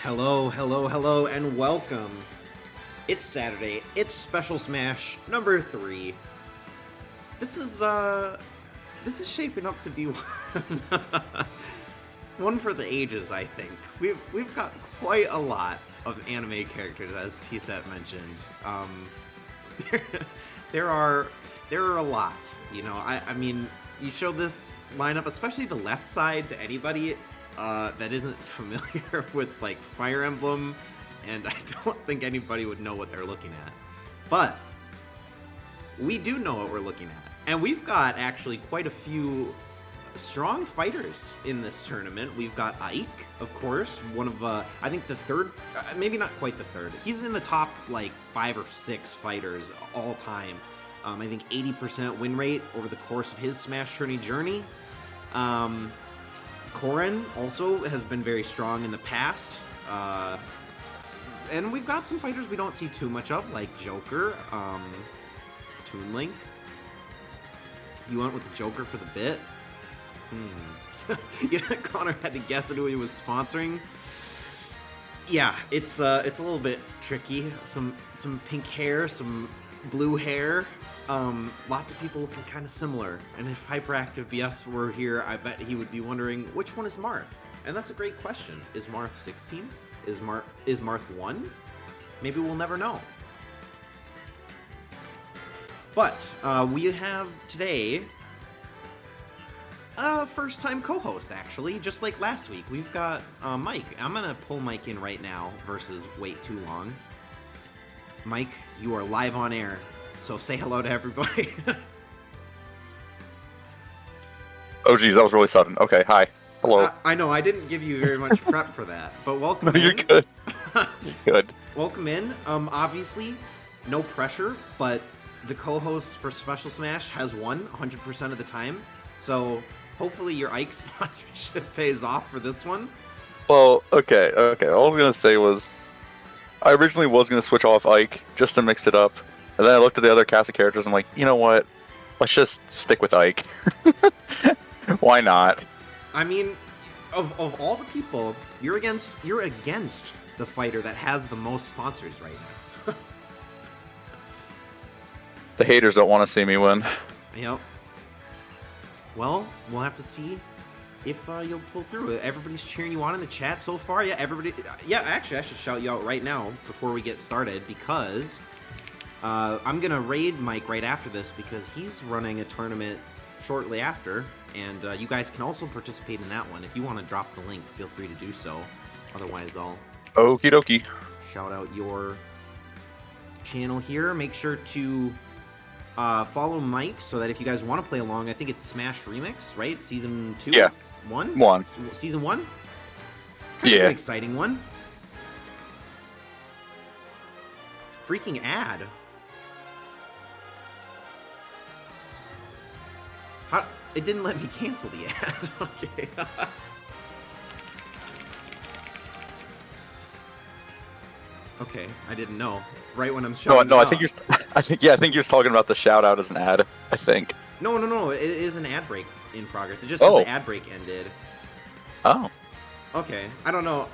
Hello, hello, hello, and welcome. It's Saturday. It's Special Smash number 3. This is shaping up to be one for the ages, I think. We've got quite a lot of anime characters, as T-Set mentioned. There are a lot. You know, I mean, you show this lineup, especially the left side, to anybody that isn't familiar with like Fire Emblem, and I don't think anybody would know what they're looking at. But we do know what we're looking at, and we've got actually quite a few strong fighters in this tournament. We've got Ike, of course, one of I think the third, maybe not quite the third. He's in the top like 5 or 6 fighters all time. I think 80% win rate over the course of his SmashTourney journey. Korin also has been very strong in the past. And we've got some fighters we don't see too much of, like Joker, Toon Link. You went with the Joker for the bit? Yeah, Connor had to guess at who he was sponsoring. Yeah, it's a little bit tricky. Some pink hair, some blue hair. Lots of people looking kind of similar. And if Hyperactive BS were here, I bet he would be wondering, which one is Marth? And that's a great question. Is Marth 16? Is Marth 1? Maybe we'll never know. But we have today a first-time co-host, actually, just like last week. We've got Mike. I'm going to pull Mike in right now versus wait too long. Mike, you are live on air. So say hello to everybody. Oh geez, that was really sudden. Okay, hi. Hello. I know, I didn't give you very much prep for that, but welcome in. You're good. You're good. Welcome in. Obviously, no pressure, but the co-host for Special Smash has won 100% of the time. So hopefully your Ike sponsorship pays off for this one. Well, okay. All I was going to say was, I originally was going to switch off Ike just to mix it up. And then I looked at the other cast of characters and I'm like, you know what? Let's just stick with Ike. Why not? I mean, of all the people, you're against the fighter that has the most sponsors right now. The haters don't want to see me win. Yep. Well, we'll have to see if you'll pull through. Everybody's cheering you on in the chat so far. Yeah, everybody. Yeah, actually, I should shout you out right now before we get started because I'm going to raid Mike right after this because he's running a tournament shortly after, and you guys can also participate in that one. If you want to drop the link, feel free to do so. Otherwise, I'll okie dokie. Shout out your channel here. Make sure to follow Mike so that if you guys want to play along, I think it's Smash Remix, right? Season 2? Yeah. 1? Season 1? Kind of an exciting one. Freaking ad. It didn't let me cancel the ad. Okay. Okay, I didn't know. Right when I'm shouting. No, I think you're talking about the shout out as an ad. I think. No. It is an ad break in progress. It just says the ad break ended. Oh. Okay, I don't know.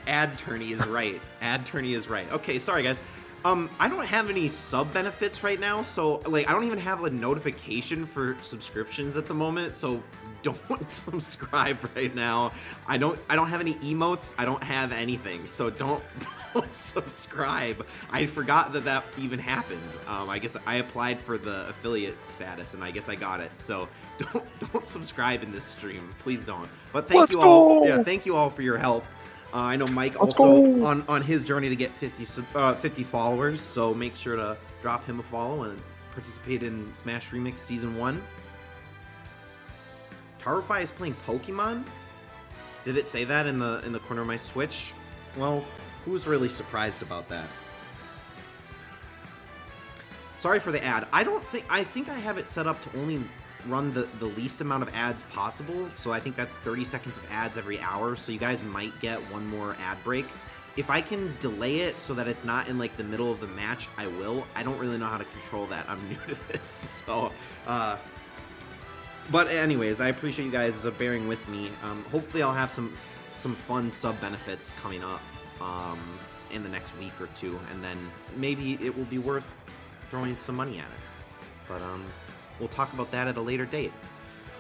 Ad tourney is right. Ad tourney is right. Okay, sorry guys. I don't have any sub benefits right now, so like I don't even have a notification for subscriptions at the moment, so don't subscribe right now. I don't have any emotes. I don't have anything, so don't subscribe. I forgot that even happened. I guess I applied for the affiliate status, and I guess I got it. So don't subscribe in this stream, please don't. But thank you all. Yeah, thank you all for your help. I know Mike also on his journey to get 50 followers, so make sure to drop him a follow and participate in Smash Remix Season 1. Tarify is playing Pokemon? Did it say that in the corner of my Switch? Well, who's really surprised about that? Sorry for the ad. I think I have it set up to only run the least amount of ads possible, so I think that's 30 seconds of ads every hour, so you guys might get one more ad break. If I can delay it so that it's not in like the middle of the match, I will. I don't really know how to control that. I'm new to this, so but anyways, I appreciate you guys bearing with me. Hopefully I'll have some fun sub benefits coming up. in the next week or two, and then maybe it will be worth throwing some money at it. But we'll talk about that at a later date.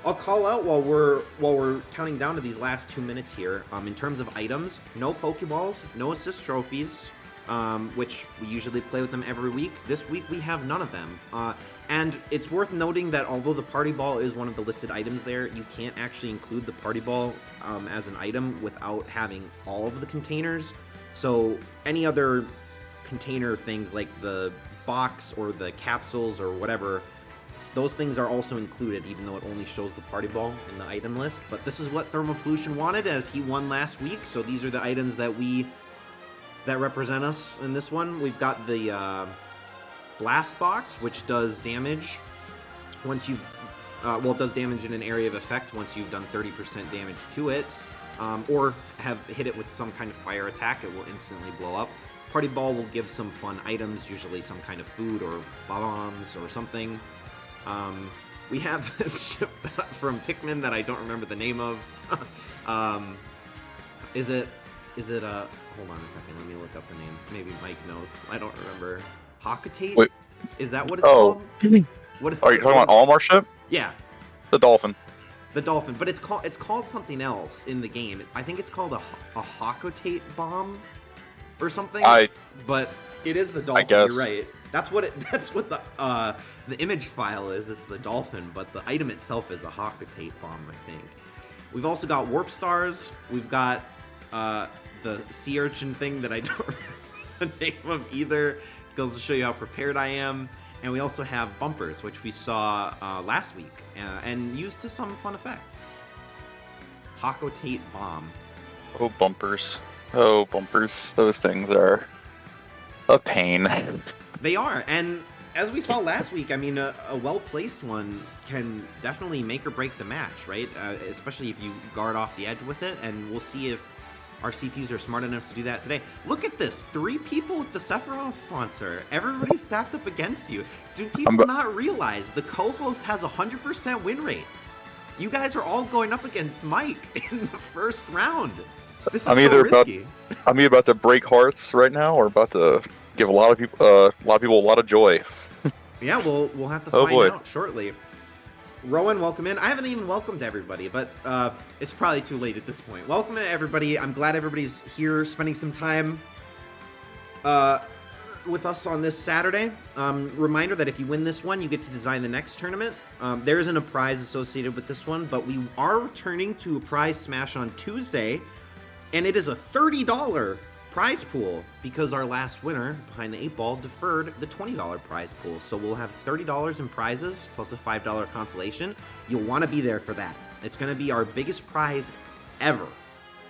I'll call out while we're counting down to these last 2 minutes here. In terms of items, no Pokeballs, no assist trophies, which we usually play with them every week. This week we have none of them. And it's worth noting that although the Party Ball is one of the listed items there, you can't actually include the Party Ball as an item without having all of the containers. So any other container things like the box or the capsules or whatever, those things are also included, even though it only shows the Party Ball in the item list. But this is what Thermal Pollution wanted, as he won last week, so these are the items that represent us in this one. We've got the Blast Box, which does damage once you've... it does damage in an area of effect once you've done 30% damage to it, or have hit it with some kind of fire attack. It will instantly blow up. Party Ball will give some fun items, usually some kind of food or bombs or something. We have this ship from Pikmin that I don't remember the name of. Is it hold on a second, let me look up the name. Maybe Mike knows. I don't remember. Hockatate? Wait. Is that what it's called? What is Are you talking about Almar ship? Yeah. The Dolphin. The Dolphin, but it's called something else in the game. I think it's called a Hockatate bomb or something. But it is the Dolphin, I guess. You're right. That's what the image file is. It's the Dolphin, but the item itself is a Hockatate bomb, I think. We've also got Warp Stars. We've got the sea urchin thing that I don't remember the name of either. Goes to show you how prepared I am. And we also have bumpers, which we saw last week and used to some fun effect. Hockatate bomb. Oh, bumpers. Oh, bumpers. Those things are a pain. They are, and as we saw last week, I mean, a well-placed one can definitely make or break the match, right? Especially if you guard off the edge with it, and we'll see if our CPUs are smart enough to do that today. Look at this. 3 people with the Sephiroth sponsor. Everybody's stacked up against you. Do people not realize the co-host has a 100% win rate? You guys are all going up against Mike in the first round. This is so risky. I'm either about to break hearts right now or about to give a lot of people a lot of joy. Yeah, we'll have to find out shortly. Rowan, welcome in. I haven't even welcomed everybody, but it's probably too late at this point. Welcome to everybody. I'm glad everybody's here spending some time with us on this Saturday. Reminder that if you win this one, you get to design the next tournament. There isn't a prize associated with this one, but we are returning to a prize smash on Tuesday, and it is a $30 prize pool because our last winner behind the 8 ball deferred the $20 prize pool. So we'll have $30 in prizes plus a $5 consolation. You'll want to be there for that. It's going to be our biggest prize ever.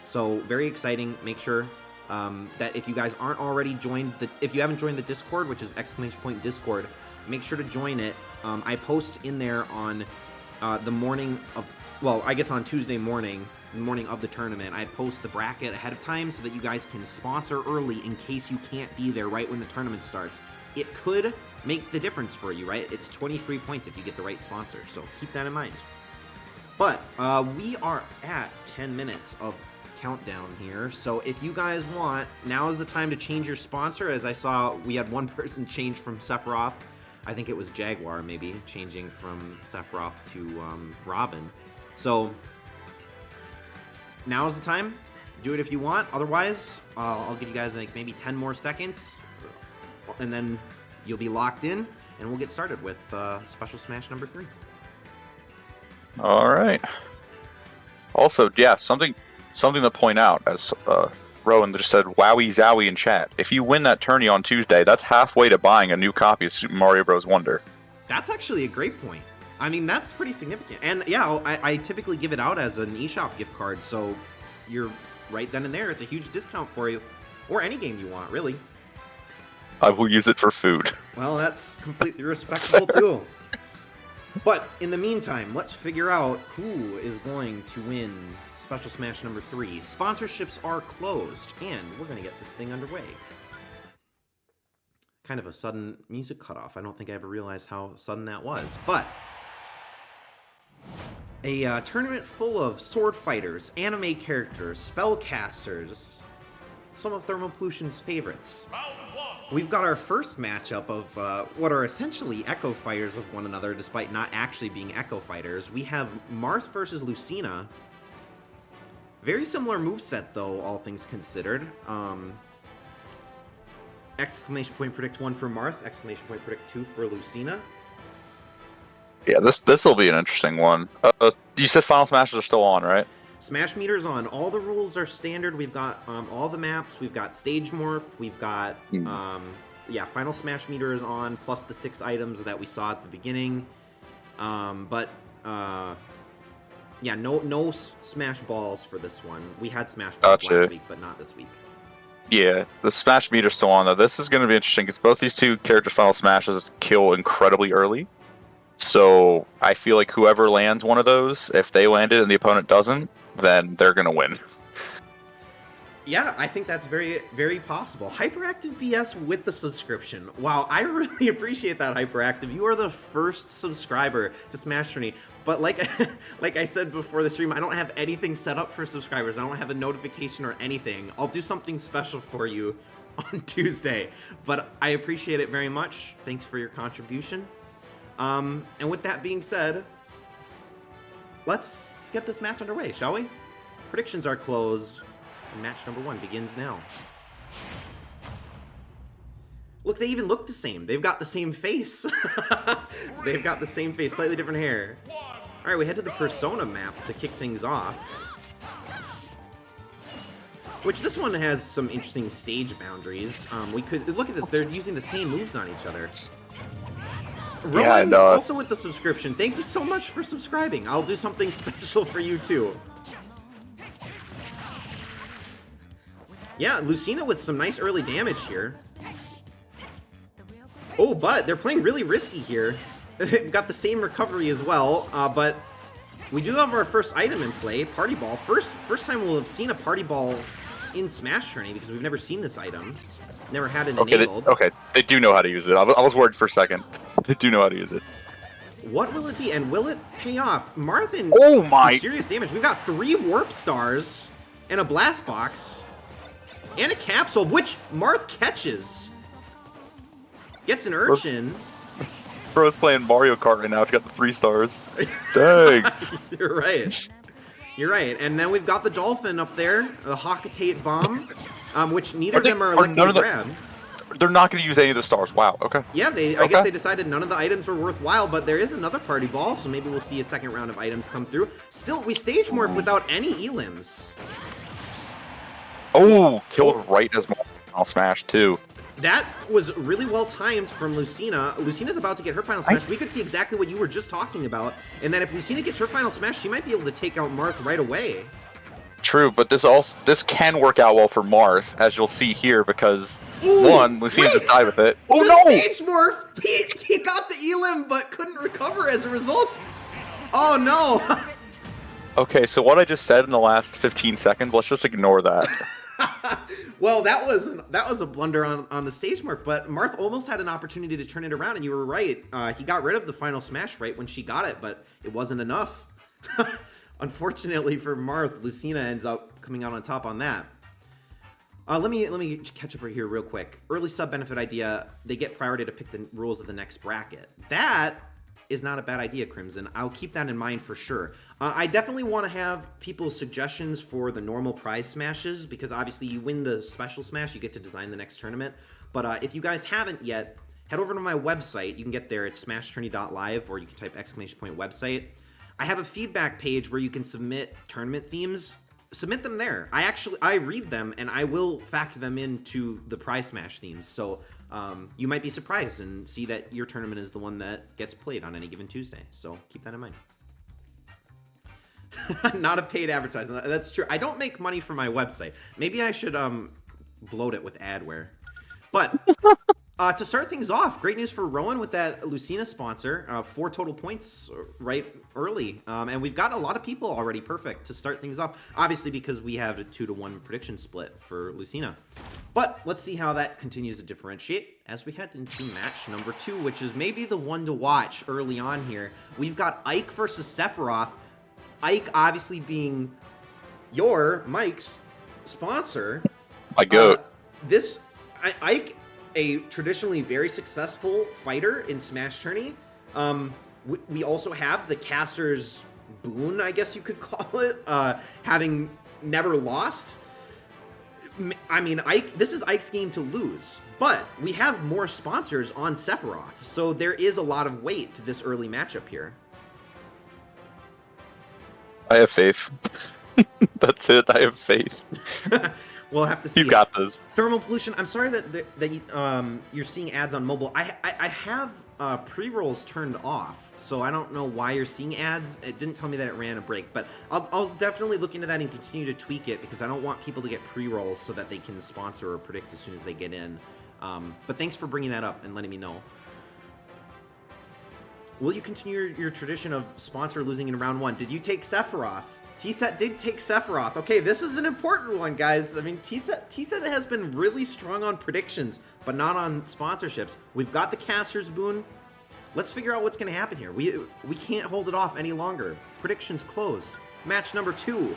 So very exciting. Make sure that if you guys aren't already joined, if you haven't joined the Discord, which is !Discord, make sure to join it. I post in there on the morning of, well, I guess on Tuesday morning, the morning of the tournament, I post the bracket ahead of time so that you guys can sponsor early in case you can't be there right when the tournament starts. It could make the difference for you, right? It's 23 points if you get the right sponsor, so keep that in mind. But we are at 10 minutes of countdown here, so if you guys want, now is the time to change your sponsor. As I saw, we had one person change from Sephiroth. I think it was Jaguar, maybe, changing from Sephiroth to Robin. So now is the time. Do it if you want. Otherwise, I'll give you guys like maybe 10 more seconds, and then you'll be locked in, and we'll get started with Special Smash number 3. All right. Also, yeah, something to point out, as Rowan just said, wowie zowie in chat. If you win that tourney on Tuesday, that's halfway to buying a new copy of Super Mario Bros. Wonder. That's actually a great point. I mean, that's pretty significant. And yeah, I typically give it out as an eShop gift card, so you're right then and there. It's a huge discount for you. Or any game you want, really. I will use it for food. Well, that's completely respectable, too. But in the meantime, let's figure out who is going to win Special Smash number 3. Sponsorships are closed, and we're going to get this thing underway. Kind of a sudden music cutoff. I don't think I ever realized how sudden that was, but a tournament full of sword fighters, anime characters, spellcasters, some of Thermal Pollution's favorites. We've got our first matchup of what are essentially Echo Fighters of one another, despite not actually being Echo Fighters. We have Marth versus Lucina. Very similar moveset, though, all things considered. Exclamation point predict 1 for Marth, exclamation point predict 2 for Lucina. Yeah, this will be an interesting one. You said Final Smashes are still on, right? Smash meter's on. All the rules are standard. We've got all the maps. We've got Stage Morph. We've got, yeah, Final Smash meter is on, plus the 6 items that we saw at the beginning. Yeah, no Smash Balls for this one. We had Smash Balls last week, but not this week. Yeah, the Smash meter's still on, though. This is going to be interesting, because both these two characters' Final Smashes kill incredibly early. So I feel like whoever lands one of those, if they land it and the opponent doesn't, then they're going to win. Yeah, I think that's very, very possible. Hyperactive BS with the subscription. Wow, I really appreciate that, Hyperactive. You are the first subscriber to SmashTourney. But like I said before the stream, I don't have anything set up for subscribers. I don't have a notification or anything. I'll do something special for you on Tuesday. But I appreciate it very much. Thanks for your contribution. And with that being said, let's get this match underway, shall we? Predictions are closed. And match number 1 begins now. Look, they even look the same. They've got the same face. They've got the same face, slightly different hair. All right, we head to the Persona map to kick things off. Which this one has some interesting stage boundaries. We could look at this. They're using the same moves on each other. Rowan, also with the subscription. Thank you so much for subscribing. I'll do something special for you too. Yeah, Lucina with some nice early damage here. Oh, but they're playing really risky here. They've got the same recovery as well, but we do have our first item in play, Party Ball. First time we'll have seen a Party Ball in SmashTourney because we've never seen this item. Never had it enabled. They do know how to use it. I was worried for a second. They do know how to use it. What will it be, and will it pay off? Marthin, some serious damage. We've got 3 Warp Stars and a Blast Box. And a capsule, which Marth catches. Gets an Urchin. Bro's playing Mario Kart right now. It's got the 3 stars. Dang. You're right. You're right. And then we've got the Dolphin up there, the Hawkatate Bomb, which neither of them are elected to grab. They're not going to use any of the stars. Wow, okay. Yeah, I guess they decided none of the items were worthwhile, but there is another Party Ball, so maybe we'll see a second round of items come through. Still, we stage morph without any elims. Oh, killed right as Final Smash, too. That was really well timed from Lucina. Lucina's about to get her Final Smash. We could see exactly what you were just talking about. And that if Lucina gets her Final Smash, she might be able to take out Marth right away. True, but this can work out well for Marth, as you'll see here, because, Lucina just died with it. Oh, no! Stage Morph! He got the Elim, but couldn't recover as a result. Oh, no! Okay, so what I just said in the last 15 seconds, let's just ignore that. Well, that was a blunder on the stage morph, but Marth almost had an opportunity to turn it around, and you were right. He got rid of the Final Smash right when she got it, but it wasn't enough. Unfortunately for Marth, Lucina ends up coming out on top on that. Let me catch up right here real quick. Early sub benefit idea, they get priority to pick the rules of the next bracket. That is not a bad idea, Crimson. I'll keep that in mind for sure. I definitely want to have people's suggestions for the normal prize smashes, because obviously you win the special smash, you get to design the next tournament. But if you guys haven't yet, head over to my website. You can get there at smashtourney.live, or you can type !website. I have a feedback page where you can submit tournament themes. Submit them there. I read them, and I will factor them into the prize smash themes. So you might be surprised and see that your tournament is the one that gets played on any given Tuesday. So keep that in mind. Not a paid advertising. That's true. I don't make money from my website. Maybe I should bloat it with adware. But to start things off, great news for Rowan with that Lucina sponsor. 4 total points right early. And we've got a lot of people already perfect to start things off. Obviously because we have a 2-to-1 prediction split for Lucina. But let's see how that continues to differentiate as we head into match number 2, which is maybe the one to watch early on here. We've got Ike versus Sephiroth. Ike obviously being Mike's sponsor. My goat. Ike, a traditionally very successful fighter in SmashTourney. We also have the caster's boon, I guess you could call it, having never lost. I mean, this is Ike's game to lose, but we have more sponsors on Sephiroth, so there is a lot of weight to this early matchup here. I have faith. That's it. I have faith. We'll have to see. You got this. Thermal pollution. I'm sorry that you're seeing ads on mobile. I have pre-rolls turned off, so I don't know why you're seeing ads. It didn't tell me that it ran a break, but I'll definitely look into that and continue to tweak it because I don't want people to get pre-rolls so that they can sponsor or predict as soon as they get in. But thanks for bringing that up and letting me know. Will you continue your tradition of sponsor losing in round 1? Did you take Sephiroth? T-Set did take Sephiroth. Okay, this is an important one, guys. I mean, T-Set has been really strong on predictions, but not on sponsorships. We've got the caster's boon. Let's figure out what's going to happen here. We can't hold it off any longer. Predictions closed. Match number 2.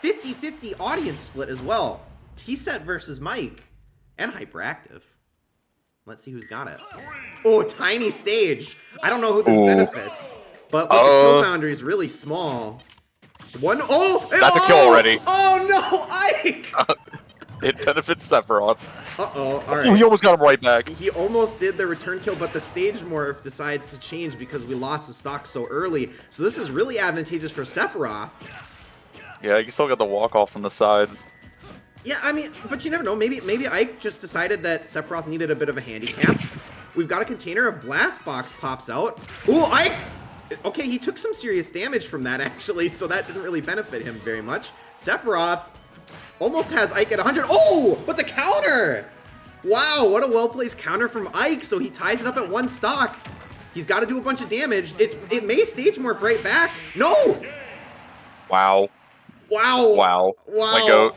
50-50 audience split as well. T-Set versus Mike. And Hyperactive. Let's see who's got it. Oh, tiny stage. I don't know who this benefits, but the kill boundary is really small. That's a kill already. Oh no, Ike! It benefits Sephiroth. All right. He almost got him right back. He almost did the return kill, but the stage morph decides to change because we lost the stock so early. So this is really advantageous for Sephiroth. Yeah, you still got the walk off on the sides. Yeah, I mean, but you never know. Maybe Ike just decided that Sephiroth needed a bit of a handicap. We've got a container. A blast box pops out. Ooh, Ike! Okay, he took some serious damage from that, actually, so that didn't really benefit him very much. Sephiroth almost has Ike at 100. Oh, but the counter! Wow, what a well-placed counter from Ike, so he ties it up at 1 stock. He's got to do a bunch of damage. It may stage morph right back. No! Wow. Wow. Wow. Wow. My goat.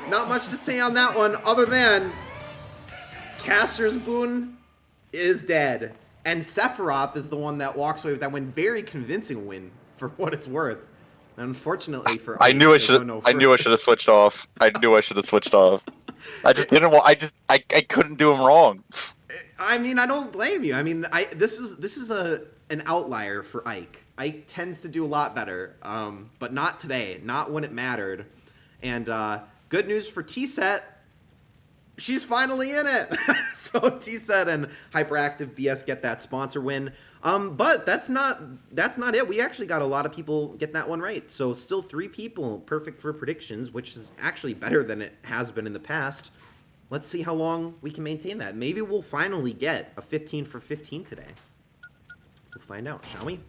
Not much to say on that one, other than Caster's boon is dead. And Sephiroth is the one that walks away with that win. Very convincing win, for what it's worth. Unfortunately for I knew I should have switched off. I just didn't want. I couldn't do him wrong. I mean, I don't blame you. I mean, this is an outlier for Ike. Ike tends to do a lot better, but not today. Not when it mattered. And good news for T-Set. She's finally in it. So T-Set and Hyperactive BS get that sponsor win. But that's not it. We actually got a lot of people get that one right. So still 3 people perfect for predictions, which is actually better than it has been in the past. Let's see how long we can maintain that. Maybe we'll finally get a 15 for 15 today. We'll find out, shall we?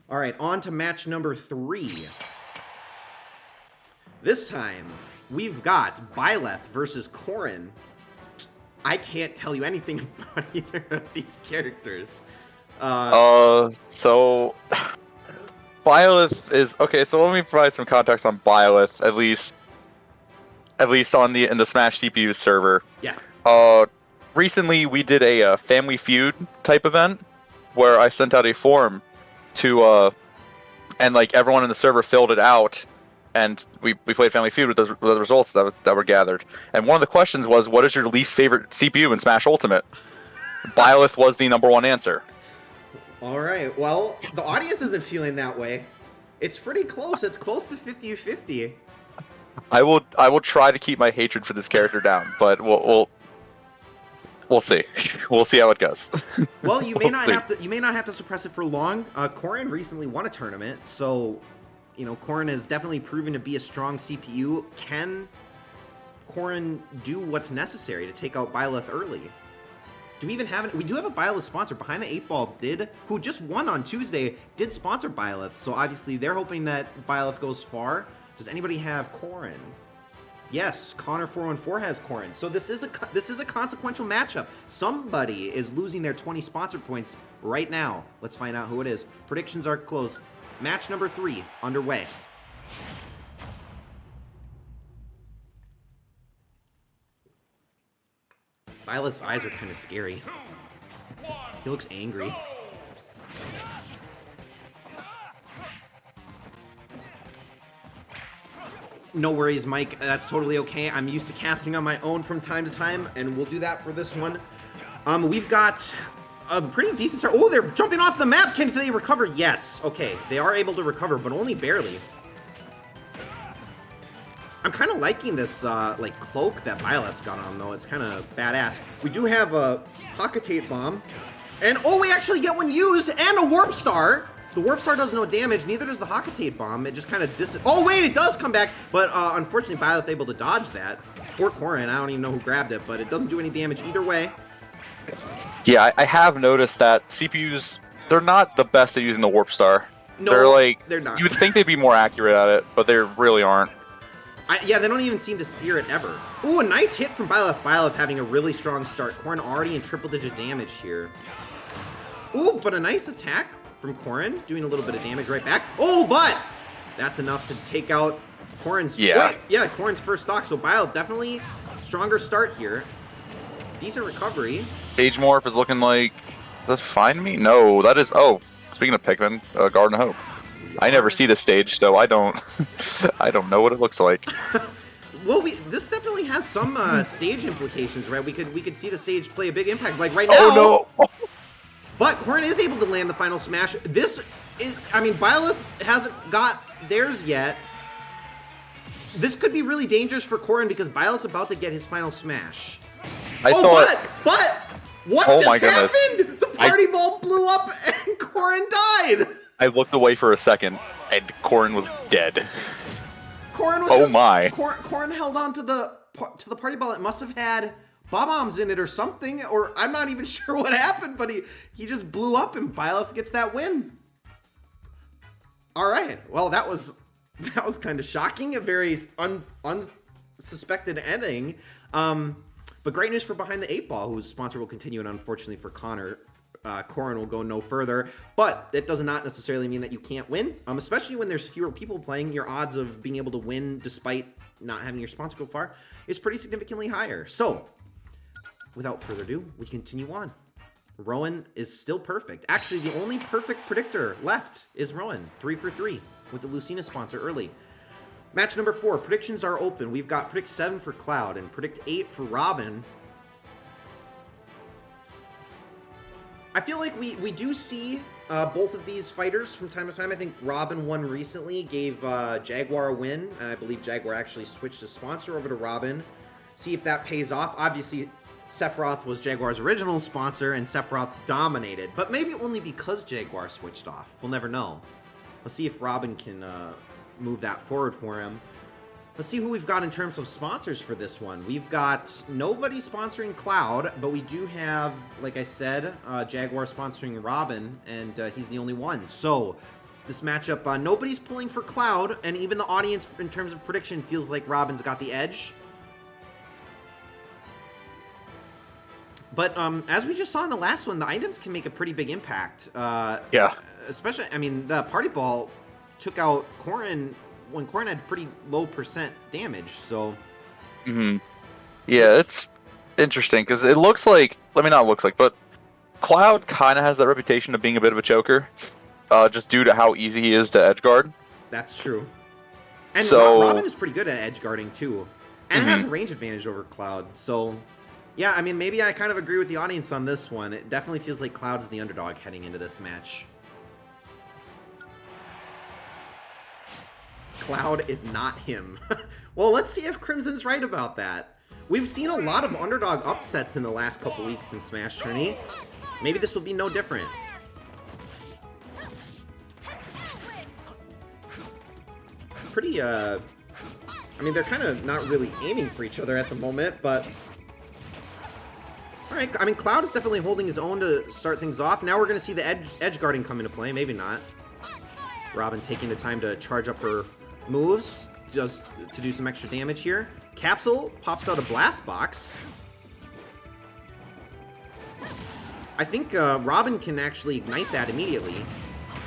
All right, on to match number 3. This time, we've got Byleth versus Corrin. I can't tell you anything about either of these characters. So Byleth is okay. So let me provide some context on Byleth, at least in the Smash CPU server. Yeah. Recently we did a Family Feud type event where I sent out a form to and like everyone in the server filled it out. And we played Family Feud with the results that were gathered. And one of the questions was, what is your least favorite CPU in Smash Ultimate? Byleth was the #1 answer. All right. Well, the audience isn't feeling that way. It's pretty close. It's close to 50-50. I will try to keep my hatred for this character down, but we'll see. We'll see how it goes. Well, you may not have to suppress it for long. Corrin recently won a tournament, so you know, Corrin has definitely proven to be a strong CPU. Can Corrin do what's necessary to take out Byleth early? Do we even have it? We do have a Byleth sponsor. Behind the 8 Ball who just won on Tuesday, did sponsor Byleth. So obviously they're hoping that Byleth goes far. Does anybody have Corrin? Yes, Connor414 has Corrin. So this is a consequential matchup. Somebody is losing their 20 sponsor points right now. Let's find out who it is. Predictions are closed. Match number 3 underway. Violet's eyes are kind of scary. He looks angry. No worries, Mike. That's totally okay. I'm used to casting on my own from time to time, and we'll do that for this one. We've got a pretty decent start. Oh, they're jumping off the map. Can they recover? Yes. Okay, they are able to recover, but only barely. I'm kind of liking this like cloak that Byleth's got on, though. It's kind of badass. We do have a Hakatate Bomb, and oh, we actually get one used, and a Warp Star. The Warp Star does no damage, neither does the Hakatate Bomb. It just kind of oh wait, it does come back, but unfortunately Byleth able to dodge that. Poor Corrin, I don't even know who grabbed it, but it doesn't do any damage either way. Yeah, I have noticed that CPUs, they're not the best at using the Warp Star. No, they're not. You would think they'd be more accurate at it, but they really aren't. Yeah, they don't even seem to steer it ever. Ooh, a nice hit from Byleth. Byleth having a really strong start. Corrin already in triple-digit damage here. Ooh, but a nice attack from Corrin, doing a little bit of damage right back. Oh, but that's enough to take out Corrin's... Yeah. Corrin's first stock. So Byleth definitely stronger start here. Decent recovery. Stage Morph is looking like... Does that find me? No, that is... Oh, speaking of Pikmin, Garden of Hope. I never see the stage, so I don't I don't know what it looks like. Well, this definitely has some stage implications, right? We could see the stage play a big impact, like right now. Oh no! But Corrin is able to land the final smash. This is, I mean, Byleth hasn't got theirs yet. This could be really dangerous for Corrin because Byleth's about to get his final smash. But what just happened? The party ball blew up and Corrin died. I looked away for a second, and Corrin was dead. Corrin was Corrin held on to the party ball. It must have had bob-ombs in it or something, or I'm not even sure what happened, but he just blew up, and Byleth gets that win. All right. Well, that was kind of shocking. A very unsuspected ending. But great news for Behind the Eight Ball, whose sponsor will continue, and unfortunately for Connor, Corrin will go no further, but that does not necessarily mean that you can't win, especially when there's fewer people playing. Your odds of being able to win despite not having your sponsor go far is pretty significantly higher. So, without further ado, we continue on. Rowan is still perfect. Actually, the only perfect predictor left is Rowan, 3 for 3 with the Lucina sponsor early. Match number 4, predictions are open. We've got predict 7 for Cloud and predict 8 for Robin. I feel like we do see both of these fighters from time to time. I think Robin won recently, gave Jaguar a win, and I believe Jaguar actually switched his sponsor over to Robin. See if that pays off. Obviously, Sephiroth was Jaguar's original sponsor, and Sephiroth dominated, but maybe only because Jaguar switched off. We'll never know. Let's see if Robin can move that forward for him. Let's see who we've got in terms of sponsors for this one. We've got nobody sponsoring Cloud, but we do have, like I said, Jaguar sponsoring Robin, and he's the only one. So this matchup, nobody's pulling for Cloud, and even the audience, in terms of prediction, feels like Robin's got the edge. But as we just saw in the last one, the items can make a pretty big impact. Yeah. Especially, I mean, the party ball took out Corrin when Corrin had pretty low percent damage, so... Yeah, it's interesting, because it looks like... but Cloud kind of has that reputation of being a bit of a choker, just due to how easy he is to edgeguard. That's true. And so, Robin is pretty good at edgeguarding, too. And has a range advantage over Cloud, so... Yeah, I mean, maybe I kind of agree with the audience on this one. It definitely feels like Cloud's the underdog heading into this match. Cloud is not him. Well, let's see if Crimson's right about that. We've seen a lot of underdog upsets in the last couple weeks in SmashTourney. Maybe this will be no different. Pretty, I mean, they're kind of not really aiming for each other at the moment, but... Alright, I mean, Cloud is definitely holding his own to start things off. Now we're going to see the edge guarding come into play. Maybe not. Robin taking the time to charge up her moves just to do some extra damage here. Capsule pops out a blast box. I think Robin can actually ignite that immediately.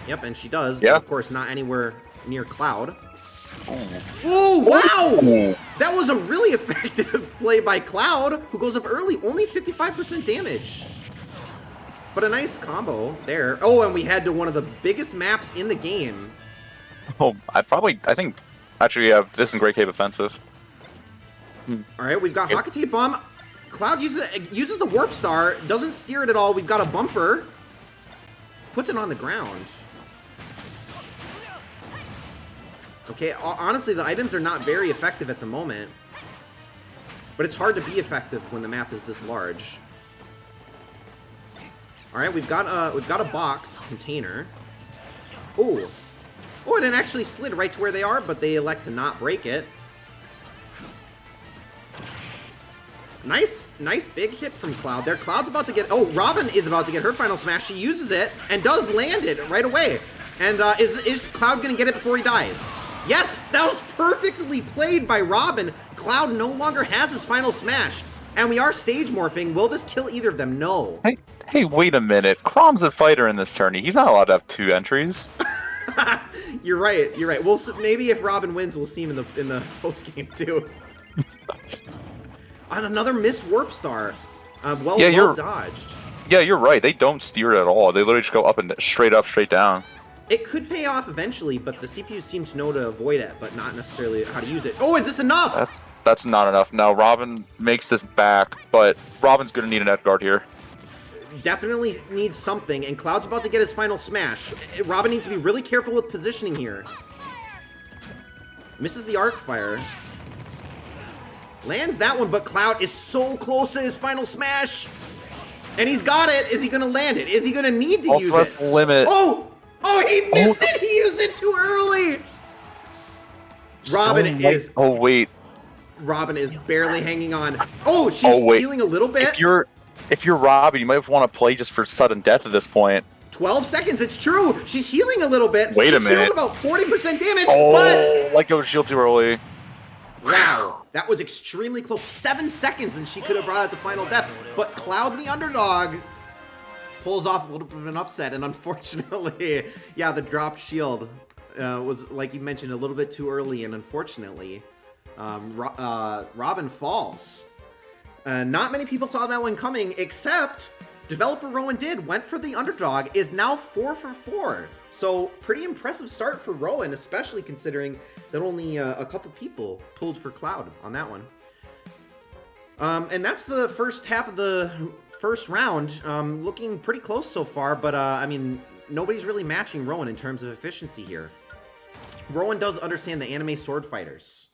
Yep, and she does. Yeah. But of course, not anywhere near Cloud. Oh, wow! That was a really effective play by Cloud, who goes up early. Only 55% damage. But a nice combo there. Oh, and we head to one of the biggest maps in the game. Oh, I think Actually, yeah, this is Great Cave offensive. All right, we've got Hakate Bomb. Cloud uses the Warp Star, doesn't steer it at all. We've got a bumper. Puts it on the ground. Okay, honestly, the items are not very effective at the moment. But it's hard to be effective when the map is this large. All right, we've got a box container. Oh, and it actually slid right to where they are, but they elect to not break it. Nice big hit from Cloud there. Cloud's about to get... Oh, Robin is about to get her final smash. She uses it and does land it right away. And is Cloud going to get it before he dies? Yes, that was perfectly played by Robin. Cloud no longer has his final smash. And we are stage morphing. Will this kill either of them? No. Hey, wait a minute. Crom's a fighter in this tourney. He's not allowed to have 2 entries. You're right. Well, so maybe if Robin wins, we'll see him in the post game too. On another missed Warp Star. Well dodged. Yeah, you're right. They don't steer it at all. They literally just go up and straight up, straight down. It could pay off eventually, but the CPU seems to know to avoid it, but not necessarily how to use it. Oh, is this enough? That's not enough. Now, Robin makes this back, but Robin's going to need an Edguard here. Definitely needs something, and Cloud's about to get his final smash. Robin needs to be really careful with positioning here. Misses the arc fire. Lands that one, but Cloud is so close to his final smash. And he's got it. Is he going to land it? Is he going to need to use it? Limit. Oh, he missed it. He used it too early. Robin is barely hanging on. Oh, she's healing a little bit. If you're Robin, you might want to play just for sudden death at this point. 12 seconds. It's true. She's healing a little bit. Wait a minute. She's healed about 40% damage. Let go of shield too early. Wow, that was extremely close. 7 seconds, and she could have brought out the final death. But Cloud, the underdog, pulls off a little bit of an upset, and unfortunately, yeah, the dropped shield was, like you mentioned, a little bit too early, and unfortunately, Robin falls. Not many people saw that one coming, except developer Rowan went for the underdog, is now 4 for 4. So pretty impressive start for Rowan, especially considering that only a couple people pulled for Cloud on that one. And that's the first half of the first round. Looking pretty close so far, but I mean, nobody's really matching Rowan in terms of efficiency here. Rowan does understand the anime sword fighters.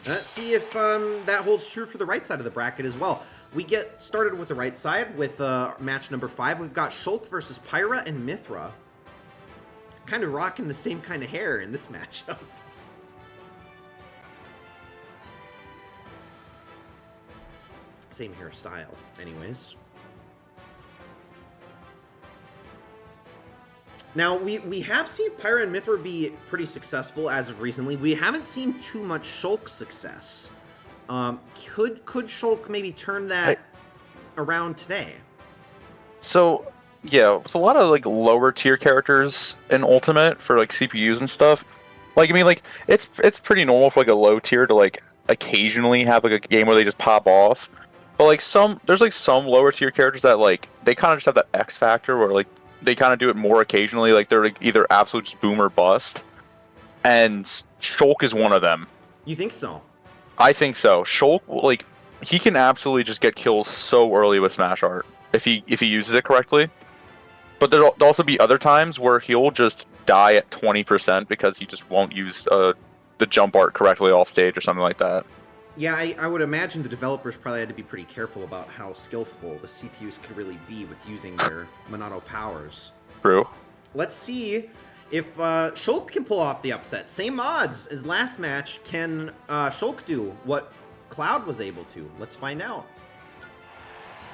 Let's see if that holds true for the right side of the bracket as well. We get started with the right side with match number 5. We've got Shulk versus Pyra and Mithra. Kind of rocking the same kind of hair in this matchup. Same hairstyle, anyways. Now, we have seen Pyra and Mithra be pretty successful as of recently. We haven't seen too much Shulk success. Could Shulk maybe turn that around today? So, yeah, it's a lot of, like, lower tier characters in Ultimate for, like, CPUs and stuff. Like, I mean, like, it's pretty normal for, like, a low tier to, like, occasionally have, like, a game where they just pop off. But, like, there's, like, some lower tier characters that, like, they kind of just have that X factor where, like, they kind of do it more occasionally. Like, they're, like, either absolute just boom or bust. And Shulk is one of them. You think so? I think so. Shulk, like, he can absolutely just get kills so early with Smash Art if he uses it correctly. But there'll also be other times where he'll just die at 20% because he just won't use the jump art correctly off stage or something like that. Yeah, I would imagine the developers probably had to be pretty careful about how skillful the CPUs could really be with using their Monado powers. True. Let's see if Shulk can pull off the upset. Same odds as last match. Can Shulk do what Cloud was able to? Let's find out.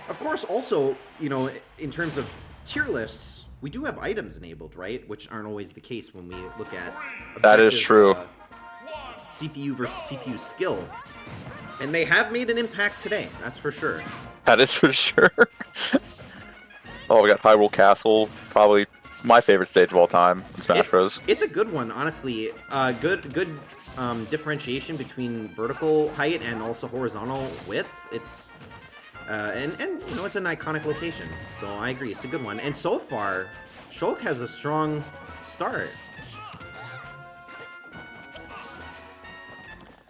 Of course, also, you know, in terms of tier lists, we do have items enabled, right? Which aren't always the case when we look at that is true. CPU versus CPU skill. And they have made an impact today, that's for sure. That is for sure. Oh, we got Hyrule Castle, probably my favorite stage of all time in Smash Bros. It's a good one, honestly. Good differentiation between vertical height and also horizontal width. It's and you know, it's an iconic location, so I agree, it's a good one. And so far, Shulk has a strong start.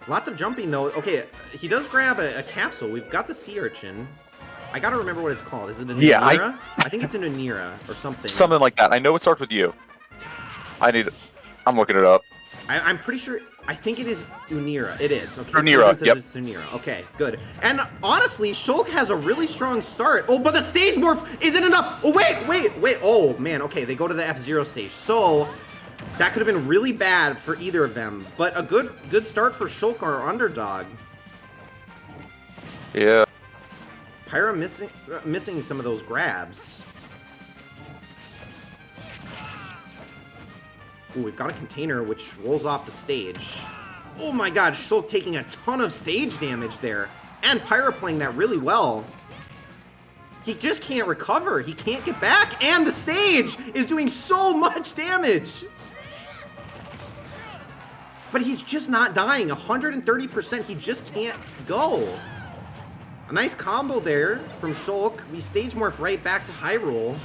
Lots of jumping, though. Okay, he does grab a capsule. We've got the sea urchin. I gotta remember what it's called. Is it a Nunira? I think it's a Nunira or something. Something like that. I know it starts with U. I'm looking it up. I'm pretty sure. I think it is Unira. It is. Okay. Unira, yep. It's Unira. Okay, good. And honestly, Shulk has a really strong start. Oh, but the stage morph isn't enough. Oh, wait. Oh, man. Okay, they go to the F-Zero stage. So that could have been really bad for either of them. But a good start for Shulk, our underdog. Yeah. Pyra missing some of those grabs. Ooh, we've got a container which rolls off the stage. Oh my god, Shulk taking a ton of stage damage there. And Pyra playing that really well. He just can't recover. He can't get back. And the stage is doing so much damage. But he's just not dying. 130%. He just can't go. A nice combo there from Shulk. We stage morph right back to Hyrule.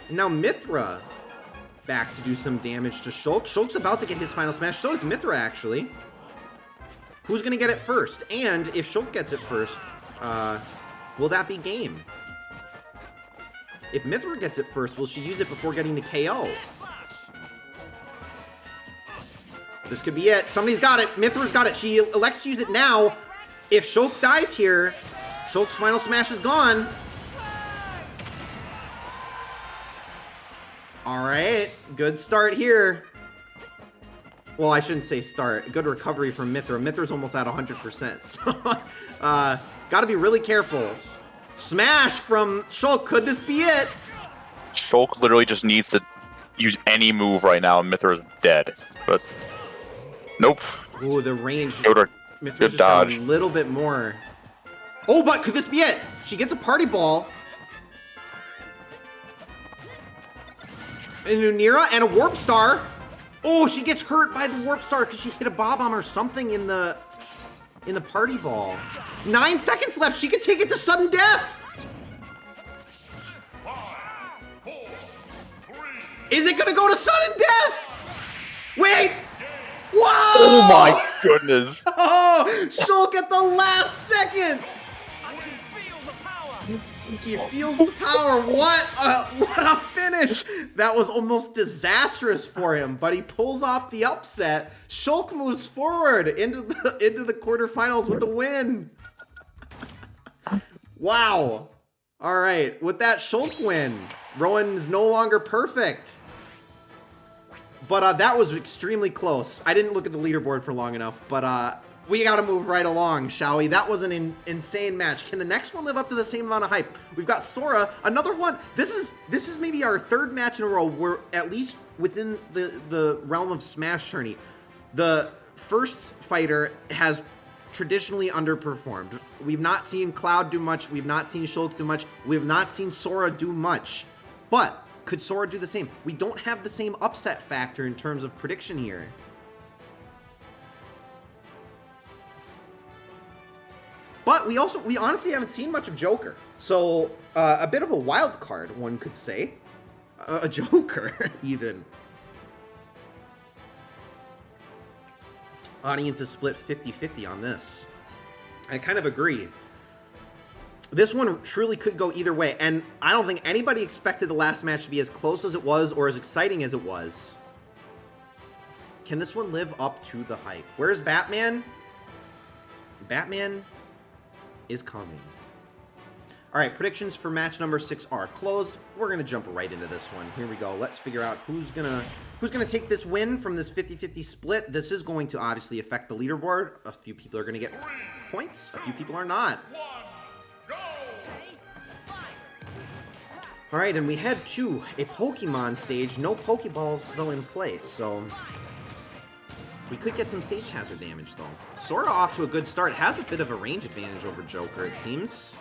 And now Mithra back to do some damage to Shulk. Shulk's about to get his final smash. So is Mithra, actually. Who's going to get it first? And if Shulk gets it first, will that be game? If Mithra gets it first, will she use it before getting the KO? This could be it. Somebody's got it. Mithra's got it. She elects to use it now. If Shulk dies here, Shulk's final smash is gone. Alright, good start here. Well, I shouldn't say start. Good recovery from Mithra. Mithra's almost at 100%, so gotta be really careful. Smash from Shulk. Could this be it? Shulk literally just needs to use any move right now, and Mithra's dead. But nope. Ooh, the range. Mithra just dodge. got a little bit more. Oh, but could this be it? She gets a party ball. And Unira and a Warp Star. Oh, she gets hurt by the Warp Star because she hit a Bob-omb or something in the party ball. 9 seconds left. She could take it to sudden death. 5, 4, 3. Is it gonna go to sudden death? Wait. Whoa! Oh my goodness. Oh, Shulk at the last second. He feels the power. What a finish. That was almost disastrous for him, but he pulls off the upset. Shulk moves forward into the quarterfinals with the win. Wow. All right, with that Shulk win, Rowan is no longer perfect. But that was extremely close. I didn't look at the leaderboard for long enough, but we gotta move right along, shall we? That was an insane match. Can the next one live up to the same amount of hype? We've got Sora, another one. This is maybe our third match in a row where at least within the realm of SmashTourney, the first fighter has traditionally underperformed. We've not seen Cloud do much. We've not seen Shulk do much. We've not seen Sora do much. But could Sora do the same? We don't have the same upset factor in terms of prediction here. But we honestly haven't seen much of Joker. So, a bit of a wild card, one could say. A Joker, even. Audience is split 50-50 on this. I kind of agree. This one truly could go either way, and I don't think anybody expected the last match to be as close as it was or as exciting as it was. Can this one live up to the hype? Where's Batman? Batman is coming. All right, predictions for match number 6 are closed. We're gonna jump right into this one. Here we go. Let's figure out who's gonna take this win from this 50-50 split. This is going to obviously affect the leaderboard. A few people are gonna get points. A few people are not. All right, and we head to a Pokemon stage. No Pokeballs though in place, so we could get some stage hazard damage, though. Sora off to a good start. Has a bit of a range advantage over Joker, it seems.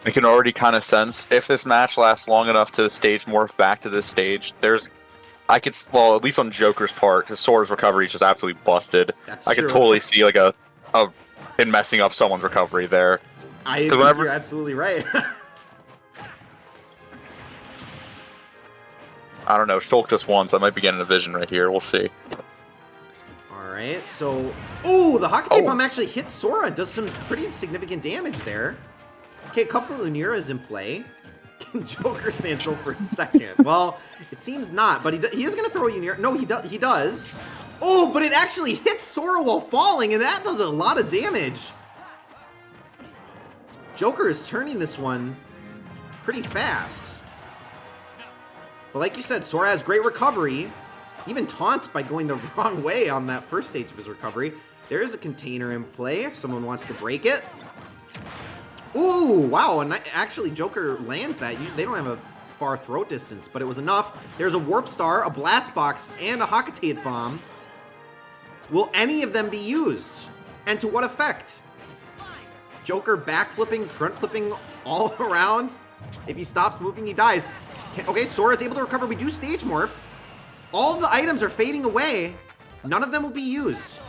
I can already kind of sense if this match lasts long enough to stage morph back to this stage, well, at least on Joker's part, because Sora's recovery is just absolutely busted. That's I true. could totally see like in messing up someone's recovery there. I think you're absolutely right. I don't know. Shulk just won, so I might be getting a vision right here. We'll see. Alright, so... Oh, the Hockey Tape Oh. Bomb actually hits Sora. Does some pretty significant damage there. Okay, a couple of Luneras in play. Joker stands still for a second. Well, it seems not, but he is going to throw a Lunera. No, he does. Oh, but it actually hits Sora while falling, and that does a lot of damage. Joker is turning this one pretty fast. But like you said, Sora has great recovery. Even taunts by going the wrong way on that first stage of his recovery. There is a container in play if someone wants to break it. Ooh, wow, and actually Joker lands that. Usually they don't have a far throw distance, but it was enough. There's a Warp Star, a Blast Box, and a Hakatate Bomb. Will any of them be used? And to what effect? Joker backflipping, front flipping all around. If he stops moving, he dies. Okay, Sora's able to recover. We do Stage Morph. All of the items are fading away. None of them will be used.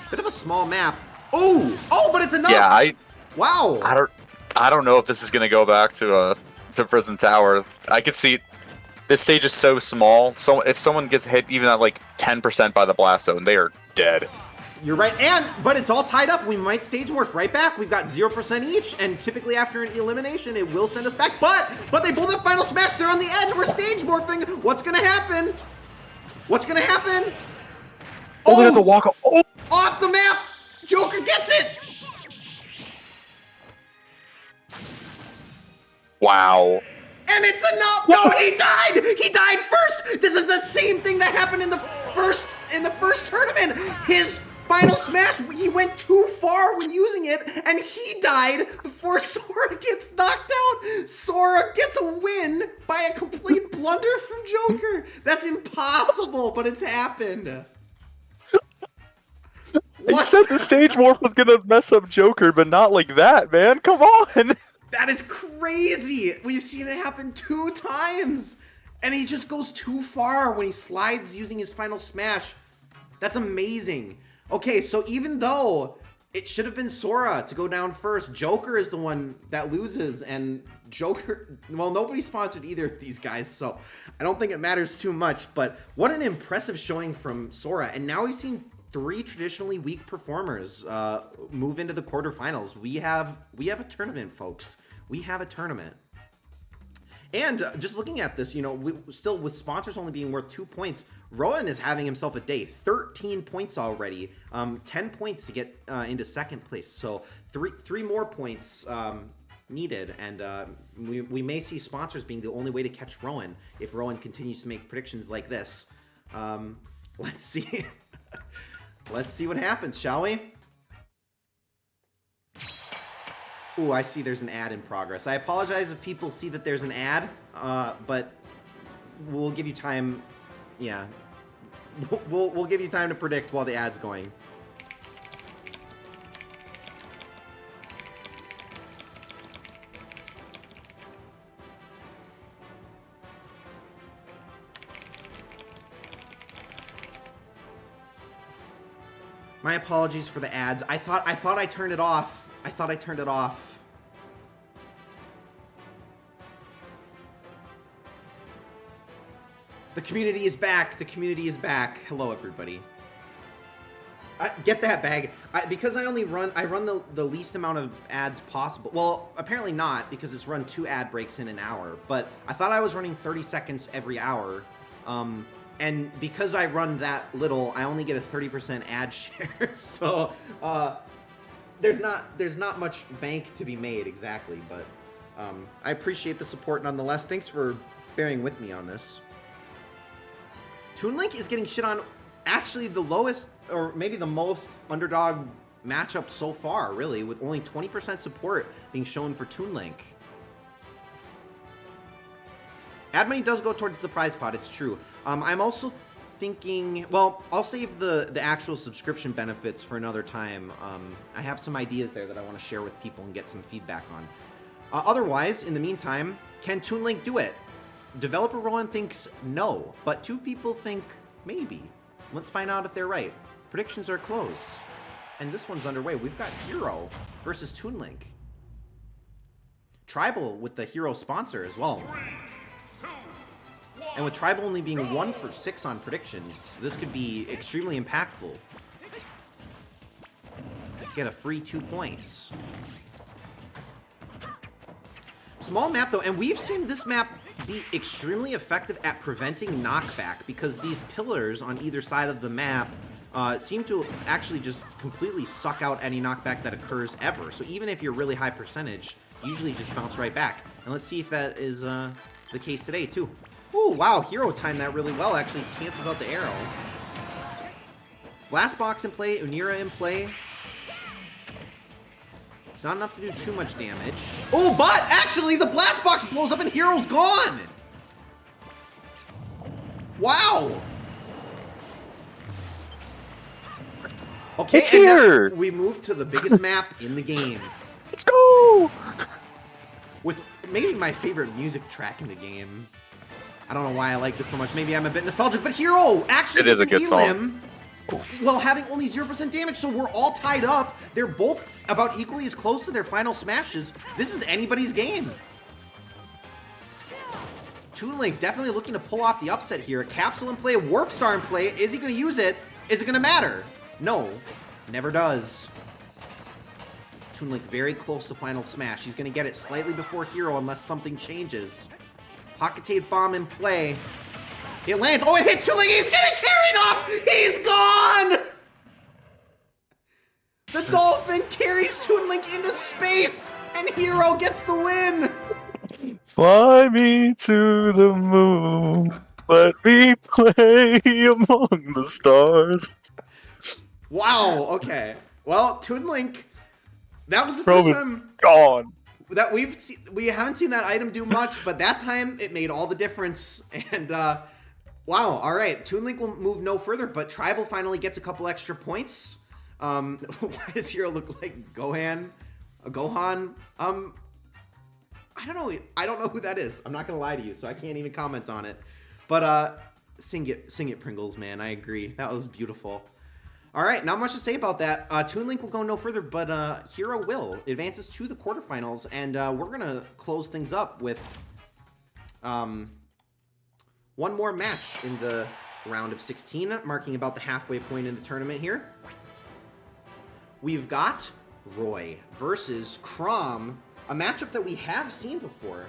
Bit of a small map. Oh, but it's enough. Yeah, Wow. I don't know if this is gonna go back to Prison Tower. I could see this stage is so small. So if someone gets hit even at like 10% by the blast zone, they are dead. You're right, but it's all tied up. We might Stage Morph right back. We've got 0% each, and typically after an elimination, it will send us back. But they both have Final Smash. They're on the edge. We're Stage Morphing. What's gonna happen? What's gonna happen? Oh, they have to walk. Oh, Off the map. Joker gets it. wow. And it's enough. No, he died. He died first. This is the same thing that happened in the first tournament. His Final Smash, he went too far when using it, and he died before Sora gets knocked out. Sora gets a win by a complete blunder from Joker. That's impossible, but it's happened. He said the stage morph was gonna mess up Joker, but not like that, man. Come on. That is crazy. We've seen it happen 2 times. And he just goes too far when he slides using his Final Smash. That's amazing. Okay, so even though it should have been Sora to go down first, Joker is the one that loses. And Joker, well, nobody sponsored either of these guys, so I don't think it matters too much. But what an impressive showing from Sora. And now we've seen 3 traditionally weak performers move into the quarterfinals. We have a tournament, folks. We have a tournament. And just looking at this, you know, still with sponsors only being worth 2 points, Rowan is having himself a day. 13 points already. 10 points to get into second place. So three more points needed. And we may see sponsors being the only way to catch Rowan if Rowan continues to make predictions like this. Let's see. Let's see what happens, shall we? Ooh, I see there's an ad in progress. I apologize if people see that there's an ad, but we'll give you time. Yeah, we'll give you time to predict while the ad's going. My apologies for the ads. I thought I turned it off. I thought I turned it off. The community is back. The community is back. Hello, everybody. Get that bag. Because I run the least amount of ads possible. Well, apparently not, because it's run 2 ad breaks in an hour. But I thought I was running 30 seconds every hour. And because I run that little, I only get a 30% ad share. So there's not much bank to be made exactly, but I appreciate the support nonetheless. Thanks for bearing with me on this. Toon Link is getting shit on actually the lowest, or maybe the most underdog matchup so far, really, with only 20% support being shown for Toon Link. Ad money does go towards the prize pot, it's true. I'm also thinking, well, I'll save the actual subscription benefits for another time. I have some ideas there that I want to share with people and get some feedback on. Otherwise, in the meantime, can Toon Link do it? Developer Rowan thinks no, but 2 people think maybe. Let's find out if they're right. Predictions are close. And this one's underway. We've got Hero versus Toon Link. Tribal with the Hero sponsor as well. And with Tribal only being 1 for 6 on predictions, this could be extremely impactful. Get a free 2 points. Small map though, and we've seen this map be extremely effective at preventing knockback because these pillars on either side of the map seem to actually just completely suck out any knockback that occurs ever. So even if you're really high percentage, you usually just bounce right back. And let's see if that is the case today too. Ooh, wow, Hero timed that really well. Actually cancels out the arrow. Blast Box in play, Unira in play. It's not enough to do too much damage. Oh, but actually the Blast Box blows up and Hero's gone! Wow! Okay, It's here! We move to the biggest map in the game. Let's go! With maybe my favorite music track in the game. I don't know why I like this so much. Maybe I'm a bit nostalgic, but Hero actually It is a gets good an song. elim while having only 0% damage, so we're all tied up. They're both about equally as close to their final smashes. This is anybody's game. Toon Link definitely looking to pull off the upset here. Capsule in play, Warp Star in play. Is he going to use it? Is it going to matter? No, never does. Toon Link very close to final smash. He's going to get it slightly before Hero unless something changes. Pocket Tape Bomb in play. It lands. Oh, it hits Toon Link. He's getting carried off. He's gone. The Dolphin carries Toon Link into space, and Hero gets the win. Fly me to the moon. Let me play among the stars. Wow. Okay. Well, Toon Link. That was the first time Gone. that we haven't seen that item do much, but that time it made all the difference. And wow, all right, Toon Link will move no further, but Tribal finally gets a couple extra points. Why does Hero look like Gohan? I don't know who that is. I'm not gonna lie to you, so I can't even comment on it. But sing it, Pringles, man. I agree. That was beautiful. All right, not much to say about that. Toon Link will go no further, but Hero will. Advances to the quarterfinals, and we're going to close things up with one more match in the round of 16, marking about the halfway point in the tournament here. We've got Roy versus Chrom, a matchup that we have seen before.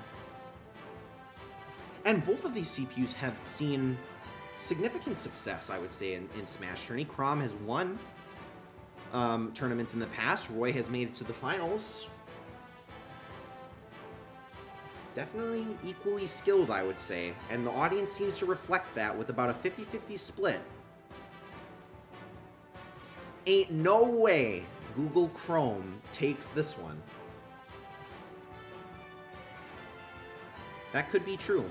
And both of these CPUs have seen significant success, I would say, in SmashTourney. Chrom has won tournaments in the past. Roy has made it to the finals. Definitely equally skilled, I would say. And the audience seems to reflect that with about a 50-50 split. Ain't no way Google Chrome takes this one. That could be true.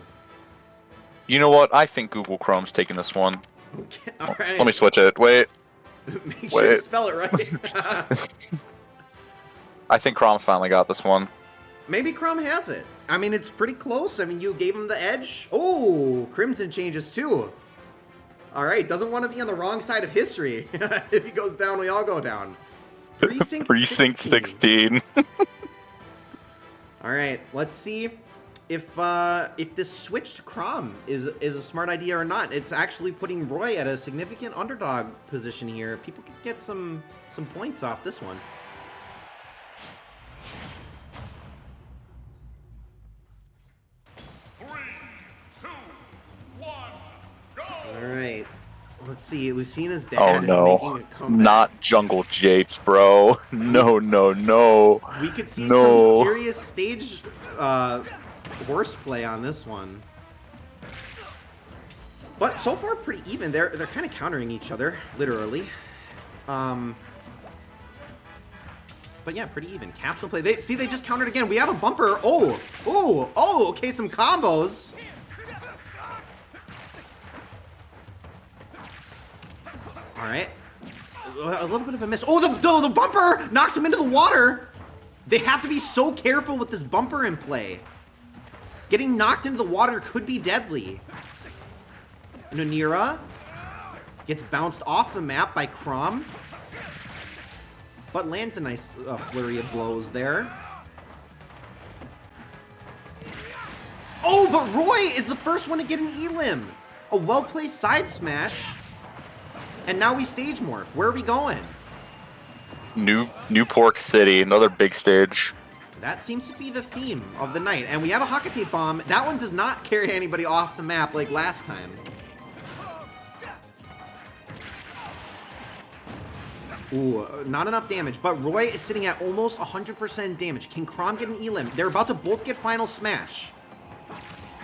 You know what? I think Google Chrome's taking this one. Okay, all right. Let me switch it. Wait. Make sure to spell it right. I think Chrom finally got this one. Maybe Chrom has it. I mean, it's pretty close. I mean, you gave him the edge. Oh, Crimson changes too. All right, doesn't want to be on the wrong side of history. If he goes down, we all go down. Precinct 16. All right, let's see if this switch to Chrom is a smart idea or not. It's actually putting Roy at a significant underdog position here. People could get some points off this one. All right, let's see. Lucina's dad is making a comeback. Not Jungle Japes, bro. No. We could see No. some serious stage horseplay on this one. But so far, pretty even. They're kind of countering each other, literally. But yeah, pretty even. Capsule play. They just countered again. We have a bumper. Oh. Okay, some combos. All right, a little bit of a miss. Oh, the bumper knocks him into the water. They have to be so careful with this bumper in play. Getting knocked into the water could be deadly. Nonira gets bounced off the map by Chrom, but lands a nice flurry of blows there. Oh, but Roy is the first one to get an elim. A well-placed side smash. And now we stage morph. Where are we going? New Pork City, another big stage. That seems to be the theme of the night. And we have a Hakatate bomb. That one does not carry anybody off the map like last time. Ooh, not enough damage. But Roy is sitting at almost 100% damage. Can Crom get an elim? They're about to both get final smash.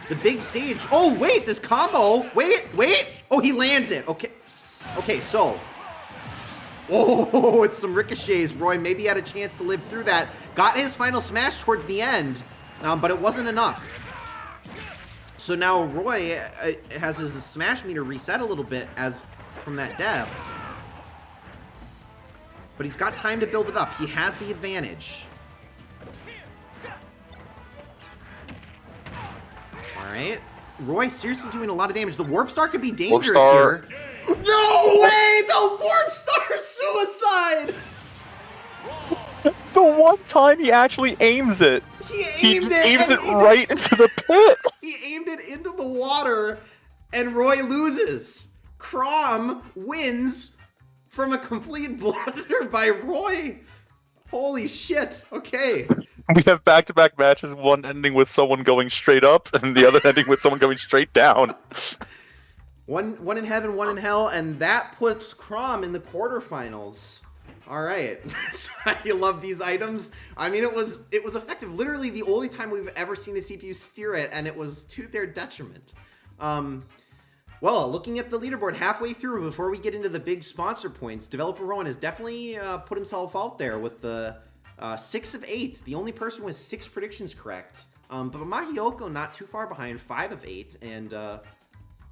The big stage. Oh, wait, this combo. Wait. Oh, he lands it. Okay, so. Oh, it's some ricochets. Roy maybe had a chance to live through that. Got his final smash towards the end, but it wasn't enough. So now Roy has his smash meter reset a little bit as from that death. But he's got time to build it up. He has the advantage. All right. Roy seriously doing a lot of damage. The Warp Star could be dangerous here. No way! The Warp Star suicide! The one time he actually aims it. He aimed it right into the pit. He aimed it into the water, and Roy loses. Crom wins from a complete blunder by Roy. Holy shit. Okay. We have back-to-back matches, one ending with someone going straight up, and the other ending with someone going straight down. One in heaven, one in hell, and that puts Crom in the quarterfinals. All right, that's why you love these items. I mean, it was effective. Literally the only time we've ever seen a CPU steer it, and it was to their detriment. Well, looking at the leaderboard halfway through, before we get into the big sponsor points, Developer Rowan has definitely put himself out there with the 6 of 8. The only person with 6 predictions correct. But Mahiyoko not too far behind, 5 of 8, and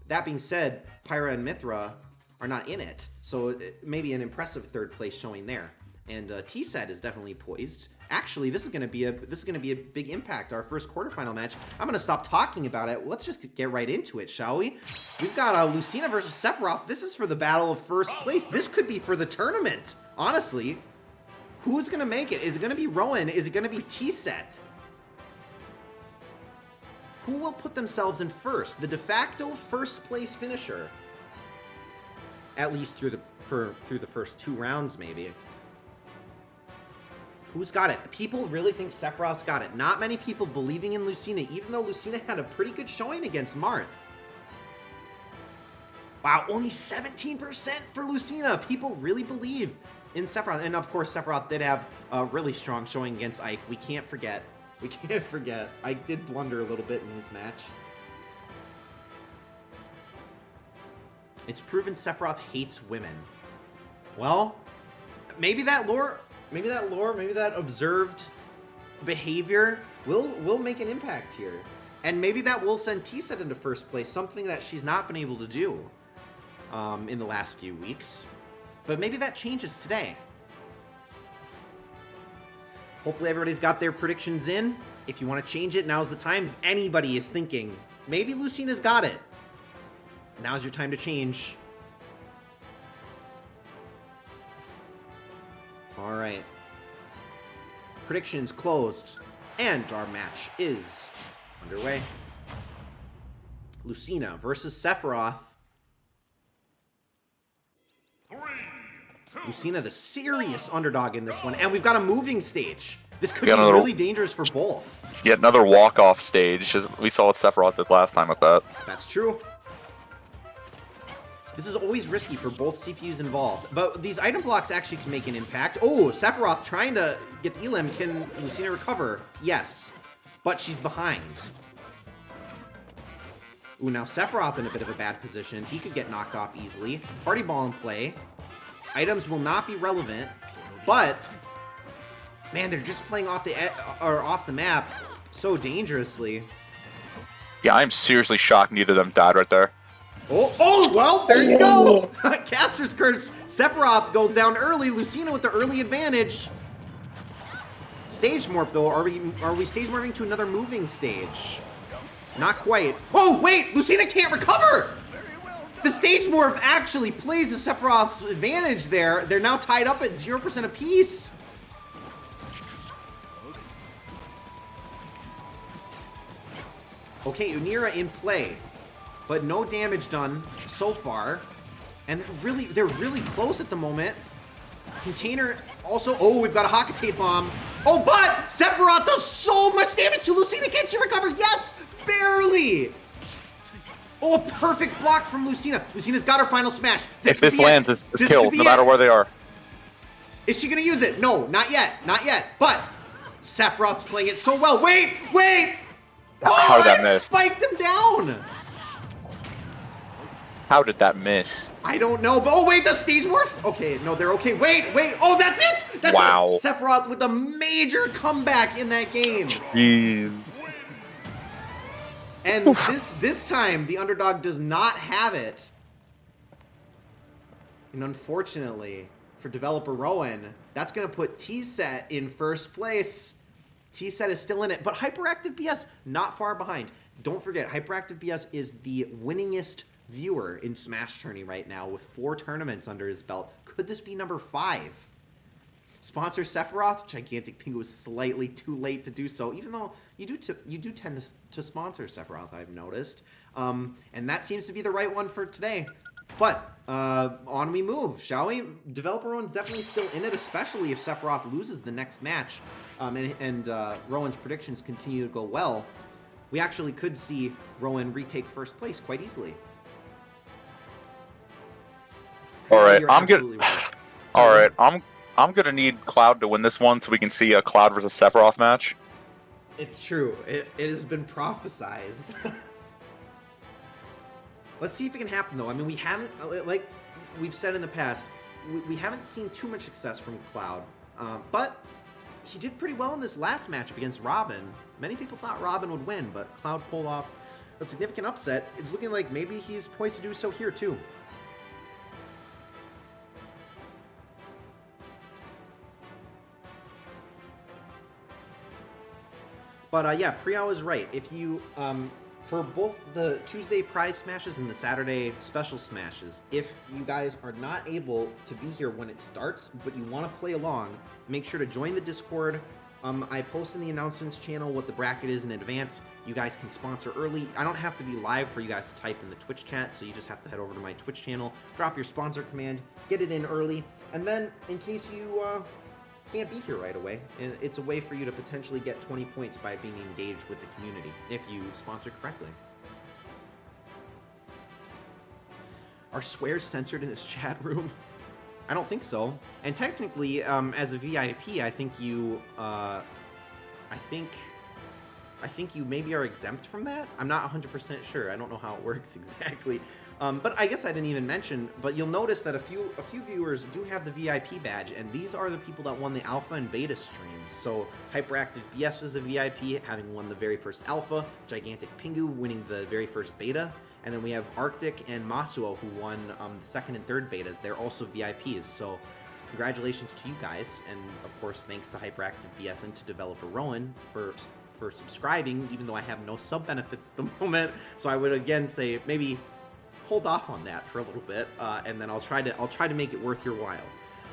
that being said, Pyra and Mithra are not in it, so maybe an impressive third place showing there. And T-Set is definitely poised. Actually, this is going to be a big impact. Our first quarterfinal match. I'm going to stop talking about it. Let's just get right into it, shall we? We've got Lucina versus Sephiroth. This is for the battle of first place. This could be for the tournament. Honestly, who's going to make it? Is it going to be Rowan? Is it going to be T-Set? Who will put themselves in first? The de facto first place finisher. At least through the first 2 rounds, maybe. Who's got it? People really think Sephiroth's got it. Not many people believing in Lucina, even though Lucina had a pretty good showing against Marth. Wow, only 17% for Lucina. People really believe in Sephiroth. And of course, Sephiroth did have a really strong showing against Ike. We can't forget. Ike did blunder a little bit in his match. It's proven Sephiroth hates women. Well, maybe that observed behavior will make an impact here. And maybe that will send T-Set into first place, something that she's not been able to do in the last few weeks. But maybe that changes today. Hopefully everybody's got their predictions in. If you want to change it, now's the time. If anybody is thinking, maybe Lucina's got it, now's your time to change. All right. Predictions closed. And our match is underway. Lucina versus Sephiroth. 3, 2, Lucina, the serious underdog in this one. And we've got a moving stage. This could be Got another- really dangerous for both. Yet another walk-off stage, as we saw what Sephiroth did last time with that. That's true. This is always risky for both CPUs involved. But these item blocks actually can make an impact. Oh, Sephiroth trying to get the Elim. Can Lucina recover? Yes. But she's behind. Ooh, now Sephiroth in a bit of a bad position. He could get knocked off easily. Party ball in play. Items will not be relevant. But, man, they're just playing off the map so dangerously. Yeah, I'm seriously shocked neither of them died right there. Oh, well, there you go. Caster's Curse. Sephiroth goes down early. Lucina with the early advantage. Stage morph, though. Are we stage morphing to another moving stage? Not quite. Oh, wait! Lucina can't recover! The stage morph actually plays to Sephiroth's advantage there. They're now tied up at 0% apiece. Okay, Unira in play, but no damage done so far. And they're really close at the moment. Container also, oh, we've got a Hakatate bomb. Oh, but Sephiroth does so much damage to Lucina. Can she recover? Yes, barely. Oh, a perfect block from Lucina. Lucina's got her final smash. If this lands, it's killed, no matter where they are. Is she gonna use it? No, not yet, not yet. But Sephiroth's playing it so well. Wait! How did that it miss? Spiked him down. How did that miss? I don't know, but oh wait, the stage morph? Okay, no, they're okay. Wait, oh, that's it! That's wow. it! Sephiroth with a major comeback in that game. Jeez. And this time, the underdog does not have it. And unfortunately, for developer Rowan, that's gonna put T-Set in first place. T-Set is still in it, but Hyperactive BS not far behind. Don't forget, Hyperactive BS is the winningest viewer in SmashTourney right now with 4 tournaments under his belt. Could this be number 5? Sponsor Sephiroth? Gigantic Pingu was slightly too late to do so, even though you do tend to sponsor Sephiroth, I've noticed. And that seems to be the right one for today. But on we move, shall we? Developer Rowan's definitely still in it, especially if Sephiroth loses the next match. And Rowan's predictions continue to go well. We actually could see Rowan retake first place quite easily. All right, You're I'm good. right. All right, I'm gonna need Cloud to win this one so we can see a Cloud versus Sephiroth match. It's true. It has been prophesized. Let's see if it can happen, though. I mean, we haven't, like we've said in the past, we haven't seen too much success from Cloud. But he did pretty well in this last matchup against Robin. Many people thought Robin would win, but Cloud pulled off a significant upset. It's looking like maybe he's poised to do so here, too. But yeah, Priyal is right. If you, for both the Tuesday prize smashes and the Saturday special smashes, if you guys are not able to be here when it starts, but you want to play along, make sure to join the Discord. I post in the announcements channel what the bracket is in advance. You guys can sponsor early. I don't have to be live for you guys to type in the Twitch chat, so you just have to head over to my Twitch channel, drop your sponsor command, get it in early, and then in case you can't be here right away, and it's a way for you to potentially get 20 points by being engaged with the community if you sponsor correctly. Are swears censored in this chat room? I don't think so. And technically, as a VIP, I think you, I think you maybe are exempt from that. I'm not 100% sure. I don't know how it works exactly. But I guess I didn't even mention, but you'll notice that a few viewers do have the VIP badge, and these are the people that won the alpha and beta streams. So Hyperactive BS is a VIP, having won the very first alpha, Gigantic Pingu winning the very first beta, and then we have Arctic and Masuo who won the second and third betas. They're also VIPs, so congratulations to you guys, and of course thanks to Hyperactive BS and to developer Rowan for subscribing, even though I have no sub benefits at the moment. So I would again say maybe hold off on that for a little bit, and then I'll try to make it worth your while.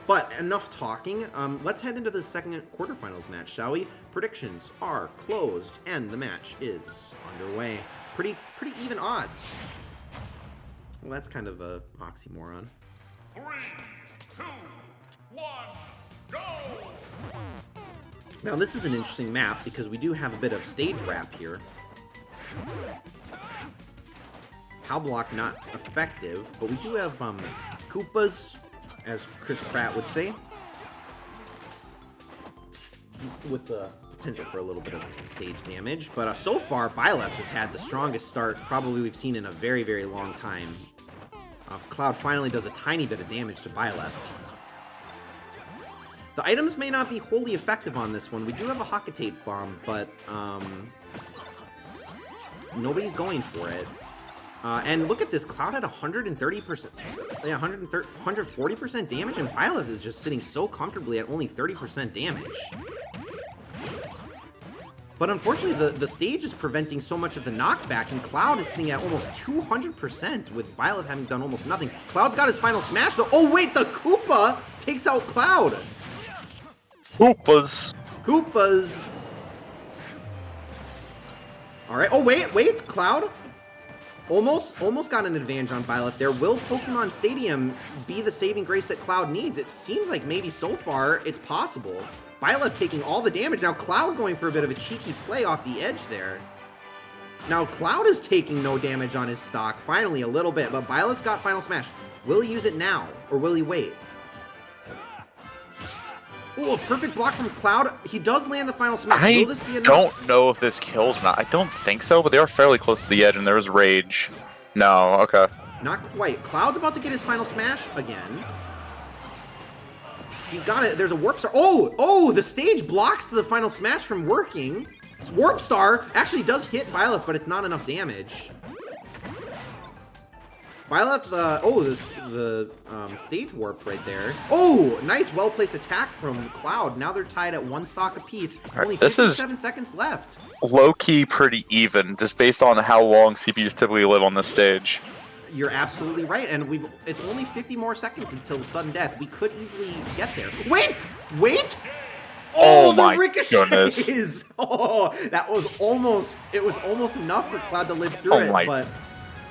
But enough talking. Let's head into the second quarterfinals match, shall we? Predictions are closed, and the match is underway. Pretty even odds. Well, that's kind of a oxymoron. 3, 2, 1, go! Now this is an interesting map because we do have a bit of stage wrap here. Pow block not effective, but we do have Koopas, as Chris Pratt would say, with the potential for a little bit of stage damage. But so far, Byleth has had the strongest start probably we've seen in a very, very long time. Cloud finally does a tiny bit of damage to Byleth. The items may not be wholly effective on this one. We do have a Hakatate bomb, but nobody's going for it. And look at this, Cloud had 130%, yeah, 140% damage, and Byleth is just sitting so comfortably at only 30% damage. But unfortunately, the stage is preventing so much of the knockback, and Cloud is sitting at almost 200%, with Byleth having done almost nothing. Cloud's got his final smash, though. Oh, wait, the Koopa takes out Cloud. Koopas. Koopas. All right. Oh, wait. Cloud almost got an advantage on Byleth there. Will Pokemon Stadium be the saving grace that Cloud needs? It seems like maybe so far it's possible. Byleth taking all the damage. Now Cloud going for a bit of a cheeky play off the edge there. Now Cloud is taking no damage on his stock. Finally, a little bit, but Byleth's got Final Smash. Will he use it now, or will he wait? Ooh, a perfect block from Cloud. He does land the Final Smash. Will this be enough? Don't know if this kills or not. I don't think so, but they are fairly close to the edge, and there was Rage. No, okay. Not quite. Cloud's about to get his Final Smash again. He's got it. There's a Warp Star. Oh, the stage blocks the Final Smash from working. Warp Star actually does hit Byleth, but it's not enough damage. Byleth, the stage warp right there. Oh, nice, well-placed attack from Cloud. Now they're tied at 1 stock apiece. Right, Only 57 seconds left. Low-key pretty even, just based on how long CPUs typically live on this stage. You're absolutely right, and it's only 50 more seconds until sudden death. We could easily get there. Wait! Oh, the ricochets! Oh, that was almost enough for Cloud to live through it, but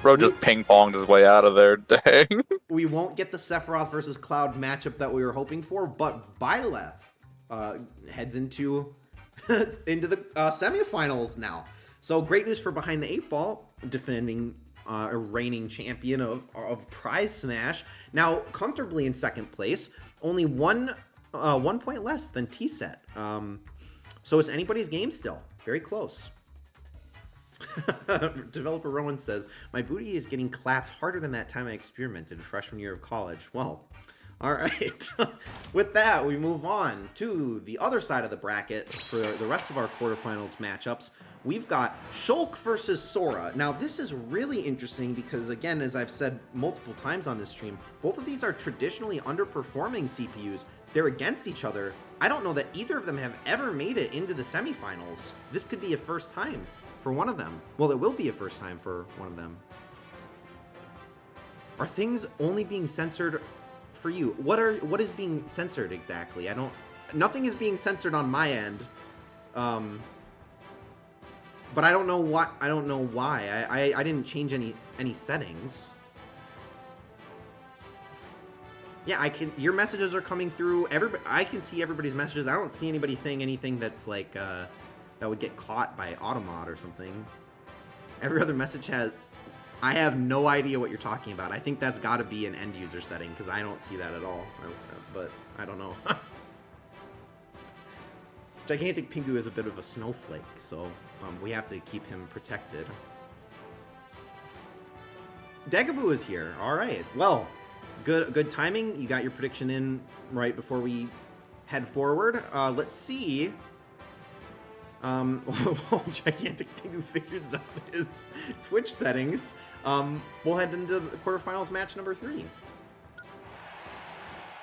bro just ping-ponged his way out of there. Dang. We won't get the Sephiroth versus Cloud matchup that we were hoping for, but Byleth heads into the semifinals now. So great news for Behind the 8 Ball, defending a reigning champion of Prize Smash. Now comfortably in second place, only 1 point less than T-Set. So it's anybody's game still. Very close. Developer Rowan says, my booty is getting clapped harder than that time I experimented freshman year of college. Well, all right. With that, we move on to the other side of the bracket for the rest of our quarterfinals matchups. We've got Shulk versus Sora. Now, this is really interesting because, again, as I've said multiple times on this stream, both of these are traditionally underperforming CPUs. They're against each other. I don't know that either of them have ever made it into the semifinals. This could be a first time for one of them. Well, it will be a first time for one of them. Are things only being censored for you? What is being censored exactly? Nothing is being censored on my end. But I don't know what. I don't know why. I didn't change any settings. Yeah, your messages are coming through. I can see everybody's messages. I don't see anybody saying anything that's like that would get caught by Automod or something. Every other message has. I have no idea what you're talking about. I think that's got to be an end user setting because I don't see that at all. But I don't know. Gigantic Pingu is a bit of a snowflake, so we have to keep him protected. Dagaboo is here. All right. Well, good timing. You got your prediction in right before we head forward. Let's see. Gigantic Pingu figures out his Twitch settings. We'll head into the quarterfinals match number 3.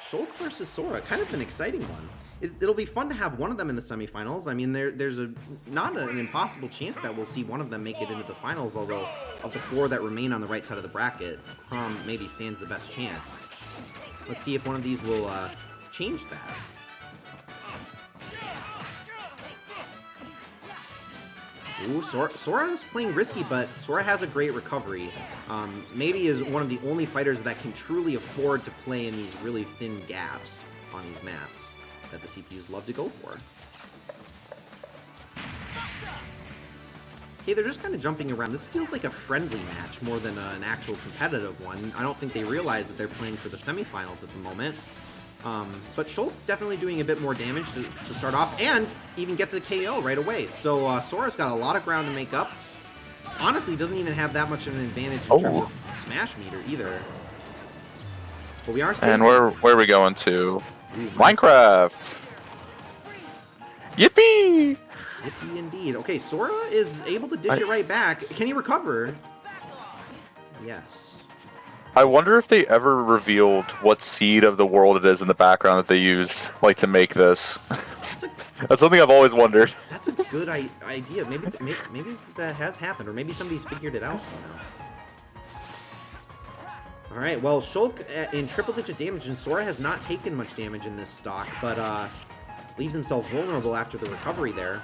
Shulk versus Sora. Kind of an exciting one. It'll be fun to have one of them in the semifinals. I mean, there's not an impossible chance that we'll see one of them make it into the finals, although of the 4 that remain on the right side of the bracket, Crom maybe stands the best chance. Let's see if one of these will change that. Ooh, Sora is playing risky, but Sora has a great recovery. Maybe is one of the only fighters that can truly afford to play in these really thin gaps on these maps that the CPUs love to go for. Okay, they're just kind of jumping around. This feels like a friendly match more than an actual competitive one. I don't think they realize that they're playing for the semifinals at the moment. But Shulk definitely doing a bit more damage to start off, and even gets a KO right away. So Sora's got a lot of ground to make up. Honestly, doesn't even have that much of an advantage in terms of smash meter either. But we are still. And where are we going to? Minecraft! Yippee! Yippee indeed. Okay, Sora is able to dish it right back. Can he recover? Yes. I wonder if they ever revealed what seed of the world it is in the background that they used, like, to make this. That's something I've always wondered. That's a good idea. Maybe that has happened, or maybe somebody's figured it out somehow. All right, well, Shulk in triple-digit damage, and Sora has not taken much damage in this stock, but leaves himself vulnerable after the recovery there.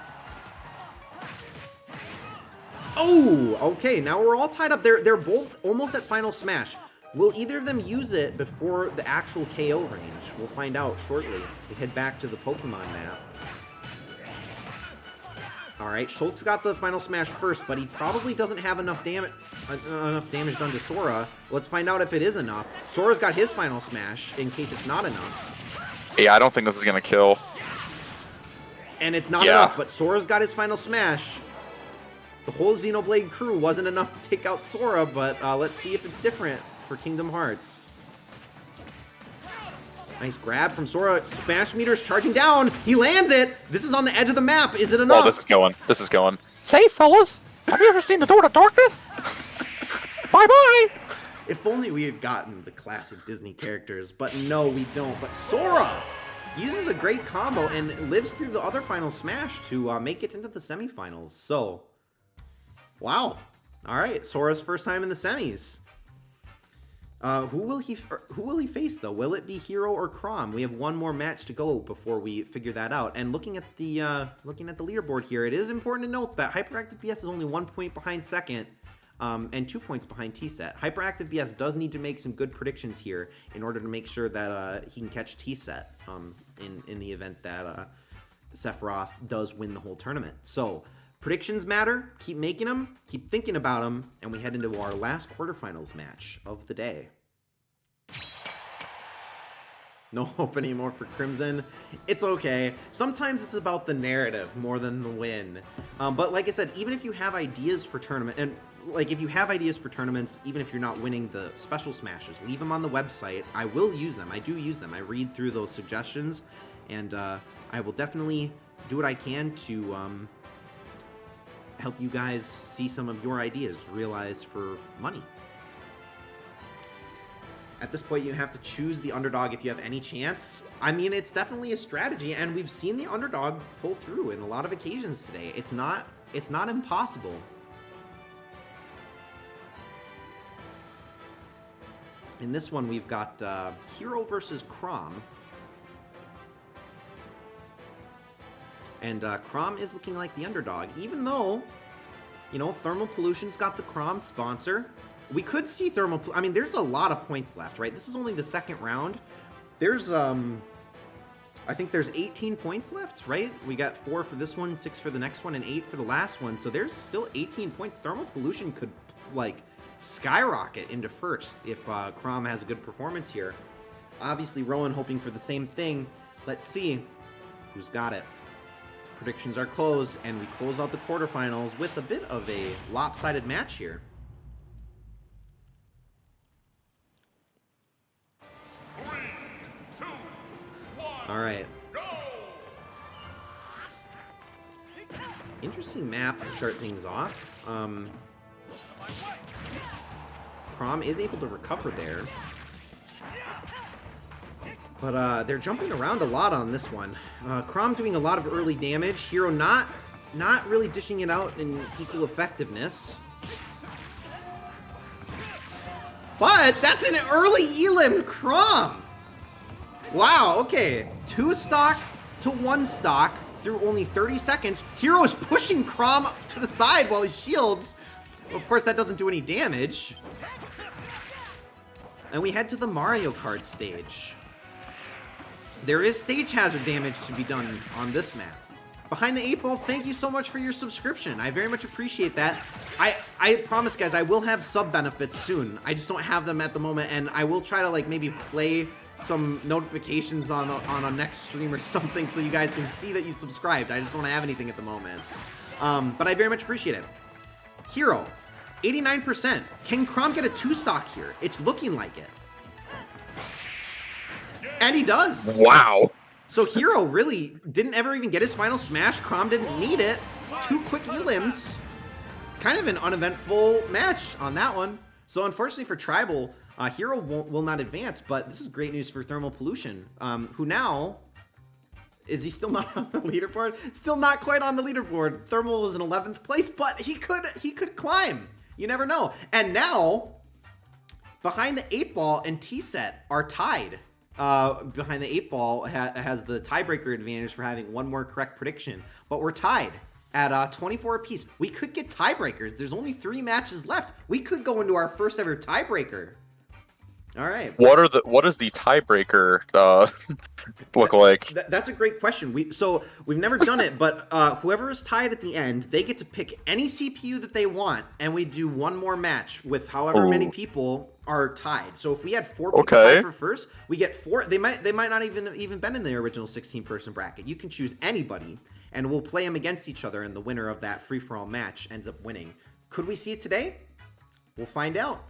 Oh, okay, now we're all tied up. They're both almost at Final Smash. Will either of them use it before the actual KO range? We'll find out shortly. We head back to the Pokemon map. Alright, Shulk's got the Final Smash first, but he probably doesn't have enough damage done to Sora. Let's find out if it is enough. Sora's got his Final Smash, in case it's not enough. Yeah, I don't think this is going to kill. And it's not enough, but Sora's got his Final Smash. The whole Xenoblade crew wasn't enough to take out Sora, but let's see if it's different for Kingdom Hearts. Nice grab from Sora. Smash meter's charging down. He lands it. This is on the edge of the map. Is it enough? Oh, this is going. This is going. Say, fellas, have you ever seen the Door to Darkness? Bye-bye. If only we had gotten the classic Disney characters, but no, we don't. But Sora uses a great combo and lives through the other Final Smash to make it into the semifinals. So, wow. All right, Sora's first time in the semis. Who will he face though? Will it be Hero or Chrom? We have one more match to go before we figure that out. And looking at the leaderboard here, it is important to note that Hyperactive BS is only 1 point behind second, and 2 points behind T-Set. Hyperactive BS does need to make some good predictions here in order to make sure that he can catch T-Set in the event that Sephiroth does win the whole tournament. So predictions matter. Keep making them. Keep thinking about them. And we head into our last quarterfinals match of the day. No hope anymore for Crimson. It's okay. Sometimes it's about the narrative more than the win. But like I said, even if you have ideas for tournament, and like if you have ideas for tournaments, even if you're not winning the special smashes, leave them on the website. I will use them. I do use them. I read through those suggestions, and I will definitely do what I can to help you guys see some of your ideas realized for money. At this point, you have to choose the underdog if you have any chance. I mean, it's definitely a strategy, and we've seen the underdog pull through in a lot of occasions today. It's not impossible. In this one, we've got Hero versus Chrom. And Chrom is looking like the underdog, even though, you know, Thermal Pollution's got the Chrom sponsor. We could see I mean, there's a lot of points left, right? This is only the second round. There's, I think there's 18 points left, right? We got 4 for this one, 6 for the next one, and 8 for the last one. So there's still 18 points. Thermal Pollution could, like, skyrocket into first if Chrom has a good performance here. Obviously, Rowan hoping for the same thing. Let's see who's got it. Predictions are closed, and we close out the quarterfinals with a bit of a lopsided match here. 3, 2, 1, All right. go! Interesting map to start things off. Chrom is able to recover there. But they're jumping around a lot on this one. Chrom doing a lot of early damage. Hero not really dishing it out in equal effectiveness. But that's an early Elim Chrom! Wow, okay. 2 stock to 1 stock through only 30 seconds. Hero is pushing Chrom to the side while he shields. Of course, that doesn't do any damage. And we head to the Mario Kart stage. There is stage hazard damage to be done on this map. Behind the 8 Ball, thank you so much for your subscription. I very much appreciate that. I promise, guys, I will have sub benefits soon. I just don't have them at the moment, and I will try to like maybe play some notifications on a next stream or something so you guys can see that you subscribed. I just don't have anything at the moment. But I very much appreciate it. Hero, 89%. Can Chrom get a 2 stock here? It's looking like it. And he does. Wow. So Hero really didn't ever even get his final smash. Chrom didn't need it. 2 quick elims. Kind of an uneventful match on that one. So unfortunately for Tribal, Hero will not advance, but this is great news for Thermal Pollution, who now... Is he still not on the leaderboard? Still not quite on the leaderboard. Thermal is in 11th place, but he could climb. You never know. And now, behind the 8 Ball and T-Set are tied. Behind the 8 Ball has the tiebreaker advantage for having one more correct prediction, but we're tied. at 24 apiece. We could get tiebreakers. There's only 3 matches left. We could go into our first ever tiebreaker. All right. What does the tiebreaker look like? That's a great question. We've never done it, but whoever is tied at the end, they get to pick any CPU that they want, and we do one more match with however many people are tied. So if we had 4 people tied for first, we get 4. They might not even been in the original 16-person bracket. You can choose anybody, and we'll play them against each other, and the winner of that free-for-all match ends up winning. Could we see it today? We'll find out.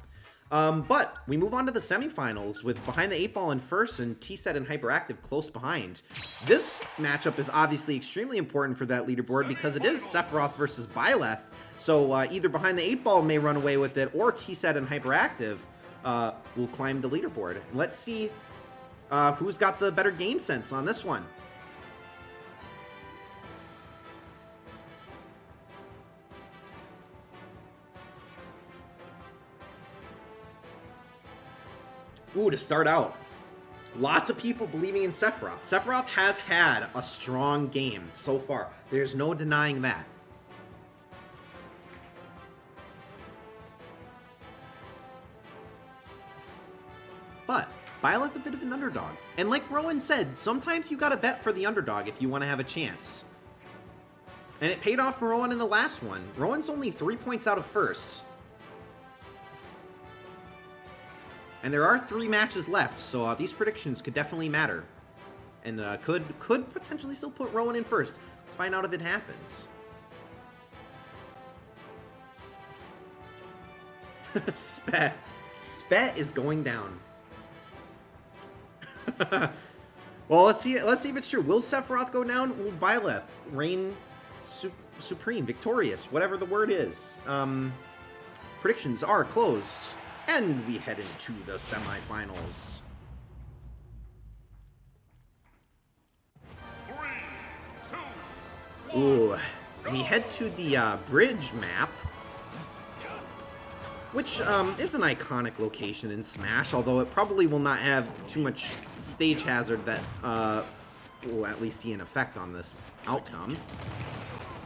But we move on to the semifinals with Behind the 8 Ball in first and T-Set and Hyperactive close behind. This matchup is obviously extremely important for that leaderboard because it is Sephiroth versus Byleth. So either Behind the 8 Ball may run away with it or T-Set and Hyperactive will climb the leaderboard. Let's see who's got the better game sense on this one. Ooh, to start out, lots of people believing in Sephiroth. Sephiroth has had a strong game so far. There's no denying that. But Byleth a bit of an underdog. And like Rowan said, sometimes you gotta bet for the underdog if you want to have a chance. And it paid off for Rowan in the last one. Rowan's only 3 points out of first. And there are 3 matches left, so these predictions could definitely matter. And could potentially still put Rowan in first. Let's find out if it happens. Spet is going down. Well, let's see if it's true. Will Sephiroth go down? Will Byleth reign supreme, victorious, whatever the word is? Predictions are closed. And we head into the semifinals. 3, 2, 1. Ooh, we head to the bridge map, which is an iconic location in Smash, although it probably will not have too much stage hazard that will at least see an effect on this outcome.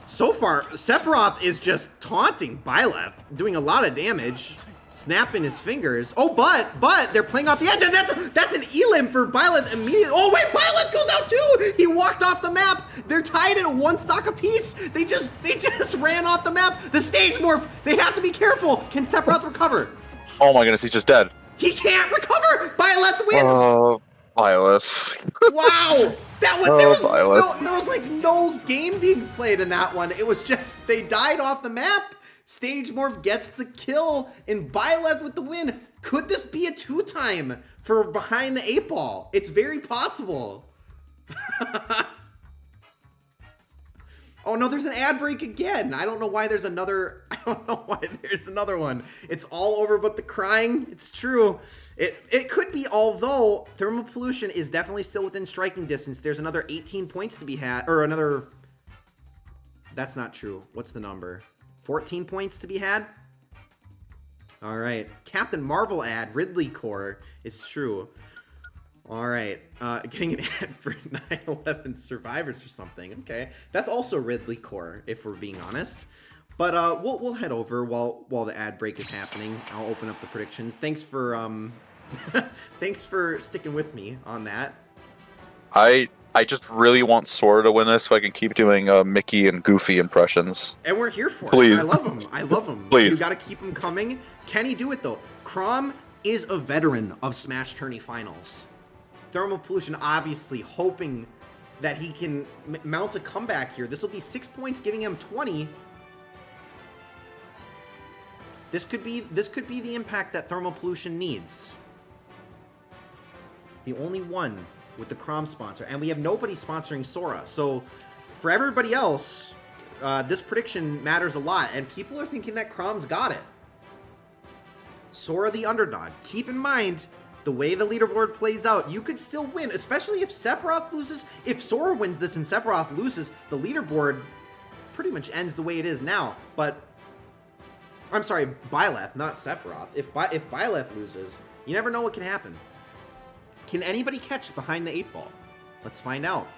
So far, Sephiroth is just taunting Byleth, doing a lot of damage. Snapping his fingers. Oh, but they're playing off the edge, and that's an elim for Byleth immediately. Oh wait, Byleth goes out too. He walked off the map. They're tied at 1 stock apiece. They just ran off the map. The stage morph. They have to be careful. Can Sephiroth recover? Oh my goodness, he's just dead. He can't recover. Byleth wins. Oh, Byleth. Wow. Byleth. There was like no game being played in that one. It was just they died off the map. Stage Morph gets the kill, and Byleth with the win. Could this be a 2-time for Behind the 8 Ball? It's very possible. Oh no, there's an ad break again. I don't know why there's another one. It's all over but the crying. It's true. It could be, although thermal pollution is definitely still within striking distance. There's another 18 points to be had, or another... That's not true. What's the number? 14 points to be had? All right. Captain Marvel ad, Ridley Core, is true. All right. Getting an ad for 9/11 survivors or something. Okay. That's also Ridley Core, if we're being honest. But we'll head over while the ad break is happening. I'll open up the predictions. Thanks for thanks for sticking with me on that. I just really want Sora to win this so I can keep doing Mickey and Goofy impressions. And we're here for Please. it. I love them. I love them. Please. You got to keep them coming. Can he do it, though? Chrom is a veteran of SmashTourney finals. Thermal Pollution obviously hoping that he can mount a comeback here. This will be 6 points, giving him 20. This could be the impact that Thermal Pollution needs. The only one with the Chrom sponsor, and we have nobody sponsoring Sora. So for everybody else, this prediction matters a lot, and people are thinking that Chrom's got it. Sora the underdog. Keep in mind, the way the leaderboard plays out, you could still win, especially if Sephiroth loses. If Sora wins this and Sephiroth loses, the leaderboard pretty much ends the way it is now. But, I'm sorry, Byleth, not Sephiroth. If Byleth loses, you never know what can happen. Can anybody catch Behind the 8 Ball? Let's find out.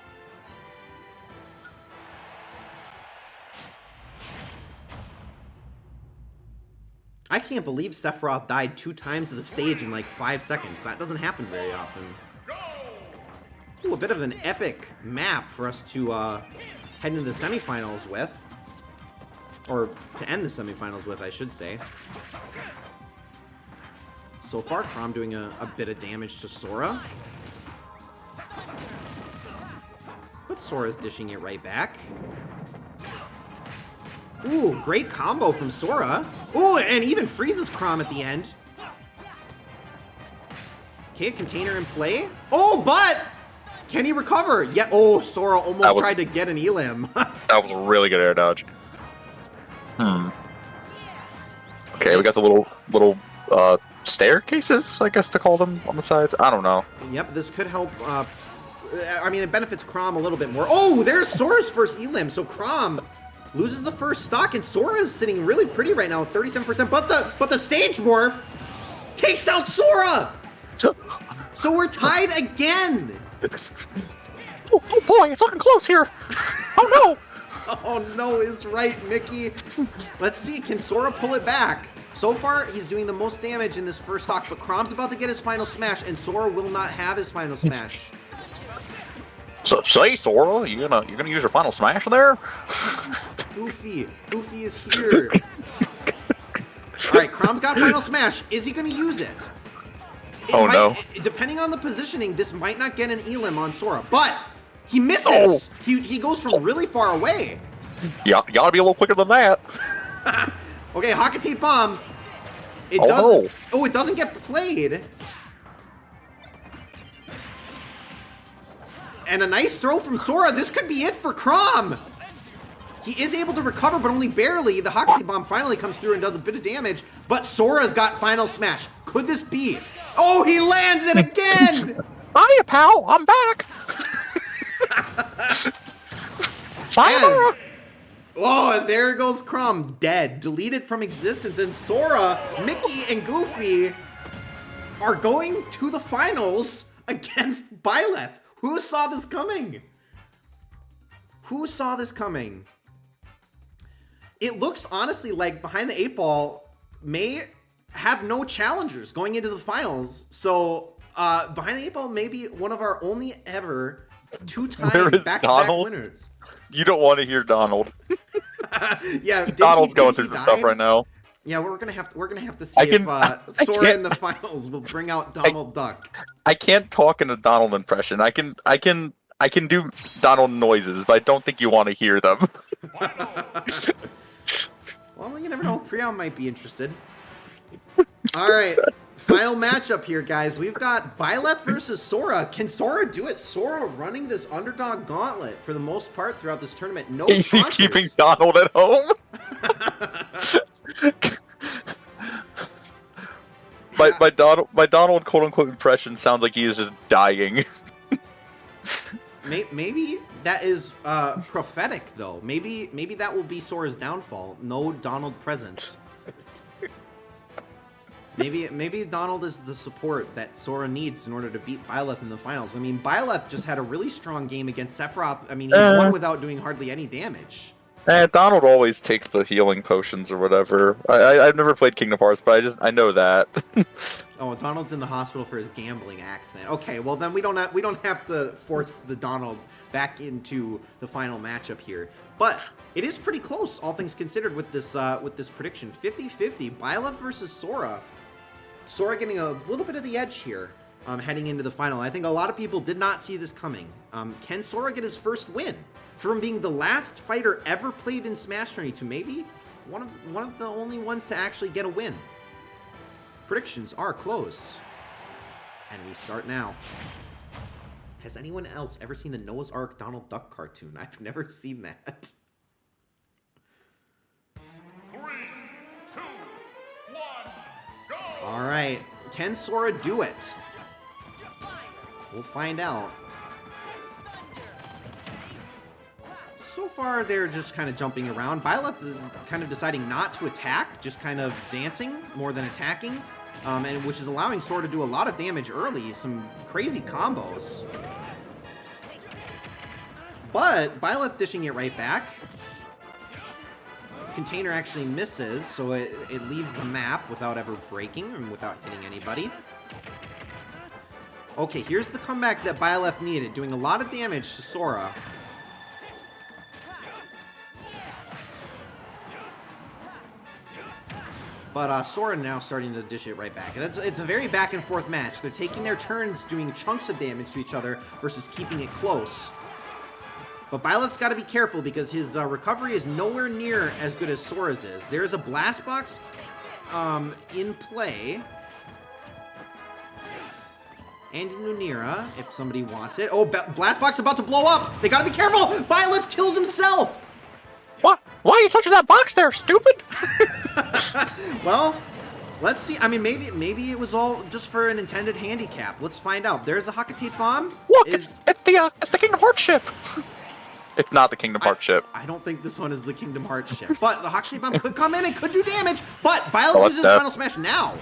I can't believe Sephiroth died 2 times to the stage in like 5 seconds. That doesn't happen very often. Ooh, a bit of an epic map for us to head into the semifinals with. Or to end the semifinals with, I should say. So far, Chrom doing a bit of damage to Sora. But Sora's dishing it right back. Ooh, great combo from Sora. Ooh, and even freezes Chrom at the end. Okay, container in play. Oh, but can he recover? Yeah. Oh, Sora almost tried to get an Elim. That was a really good air dodge. Okay, we got the little staircases, I guess to call them, on the sides. I don't know. Yep, this could help. I mean, it benefits Chrom a little bit more. Oh, there's Sora's first Elim. So Chrom loses the first stock, and Sora is sitting really pretty right now, 37%. But the stage morph takes out Sora. So we're tied again. Oh boy, it's looking close here. Oh no. Oh no is right, Mickey. Let's see, can Sora pull it back? So far, he's doing the most damage in this first stock, but Chrom's about to get his final smash, and Sora will not have his final smash. So say, Sora, you gonna use your final smash there? Goofy is here. All right, Chrom's got final smash. Is he gonna use it? No. Depending on the positioning, this might not get an Elim on Sora, but he misses. Oh. He goes from really far away. Yeah, you gotta be a little quicker than that. Okay, Hakate Bomb. It doesn't get played. And a nice throw from Sora. This could be it for Chrom. He is able to recover, but only barely. The Hakate Bomb finally comes through and does a bit of damage, but Sora's got final smash. Could this be? Oh, he lands it again! Hiya, pal. I'm back. Sayonara. Oh, and there goes Chrom, dead, deleted from existence, and Sora, Mickey, and Goofy are going to the finals against Byleth. Who saw this coming? Who saw this coming? It looks honestly like Behind the 8 Ball may have no challengers going into the finals. So Behind the 8 Ball may be one of our only ever 2-time back-to-back winners. You don't want to hear Donald. Yeah, Donald's going through the stuff right now. Yeah, we're gonna have to see if Sora in the finals will bring out Donald Duck. I can't talk in a Donald impression. I can do Donald noises, but I don't think you want to hear them. Well, you never know. Prion might be interested. All right, final matchup here, guys. We've got Byleth versus Sora. Can Sora do it? Sora running this underdog gauntlet for the most part throughout this tournament. No sponsors. He's keeping Donald at home. My Donald quote unquote impression sounds like he is just dying. Maybe that is prophetic, though. Maybe that will be Sora's downfall. No Donald presence. Maybe Donald is the support that Sora needs in order to beat Byleth in the finals. I mean, Byleth just had a really strong game against Sephiroth. I mean, he won without doing hardly any damage. Donald always takes the healing potions or whatever. I've never played Kingdom Hearts, but I know that. Oh, Donald's in the hospital for his gambling accident. Okay, well then we don't have to force the Donald back into the final matchup here. But it is pretty close, all things considered, with this prediction. 50-50, Byleth versus Sora. Sora getting a little bit of the edge here, heading into the final. I think a lot of people did not see this coming. Can Sora get his first win? From being the last fighter ever played in SmashTourney to maybe one of the only ones to actually get a win. Predictions are closed. And we start now. Has anyone else ever seen the Noah's Ark Donald Duck cartoon? I've never seen that. 3, 2, 1, go! All right. Can Sora do it? We'll find out. So far, they're just kind of jumping around. Byleth is kind of deciding not to attack, just kind of dancing more than attacking, and which is allowing Sora to do a lot of damage early, some crazy combos. But Byleth dishing it right back. container actually misses, so it leaves the map without ever breaking and without hitting anybody. Okay, here's the comeback that Byleth needed, doing a lot of damage to Sora. But Sora now starting to dish it right back. It's a very back and forth match. They're taking their turns doing chunks of damage to each other versus keeping it close. But Byleth's got to be careful because his recovery is nowhere near as good as Sora's is. There's a Blast Box in play. And Nunira, if somebody wants it. Oh, Blast Box about to blow up! They gotta be careful! Byleth kills himself! What? Why are you touching that box there, stupid? Well, let's see. I mean, maybe it was all just for an intended handicap. Let's find out. There's a Hakate Bomb. Look, it's the Kingdom Hearts ship. It's not the Kingdom Hearts ship. I don't think this one is the Kingdom Hearts ship. But the Hakate Bomb could come in and could do damage. But Byleth uses his Final Smash now.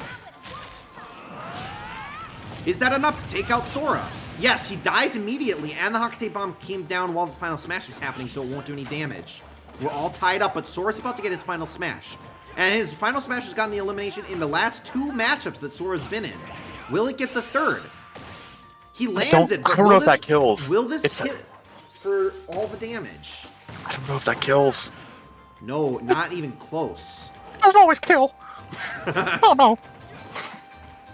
Is that enough to take out Sora? Yes, he dies immediately, and the Hakate Bomb came down while the Final Smash was happening, so it won't do any damage. We're all tied up, but Sora's about to get his Final Smash. And his Final Smash has gotten the elimination in the last 2 matchups that Sora's been in. Will it get the 3rd? He lands it, but I don't know if that kills. Will this hit for all the damage? I don't know if that kills. No, not even close. It doesn't always kill. Oh no.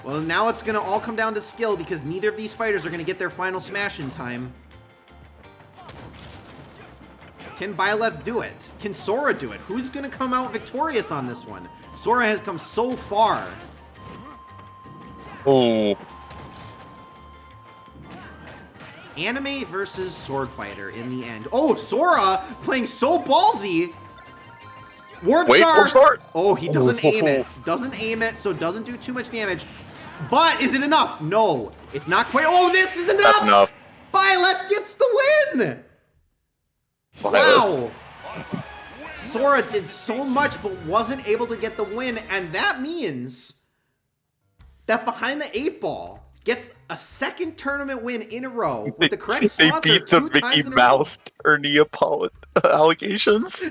Well, now it's going to all come down to skill because neither of these fighters are going to get their Final Smash in time. Can Byleth do it? Can Sora do it? Who's going to come out victorious on this one? Sora has come so far. Oh. Anime versus Sword Fighter in the end. Oh, Sora playing so ballsy. Warp Star. Oh, he doesn't aim it. Doesn't aim it, so doesn't do too much damage. But is it enough? No, it's not quite. Oh, this is enough. That's enough. Byleth gets the win. Wow. Sora did so much but wasn't able to get the win, and that means that Behind the 8 Ball gets a 2nd tournament win in a row with the correct sponsor. They beat the Mickey Mouse tourney allegations.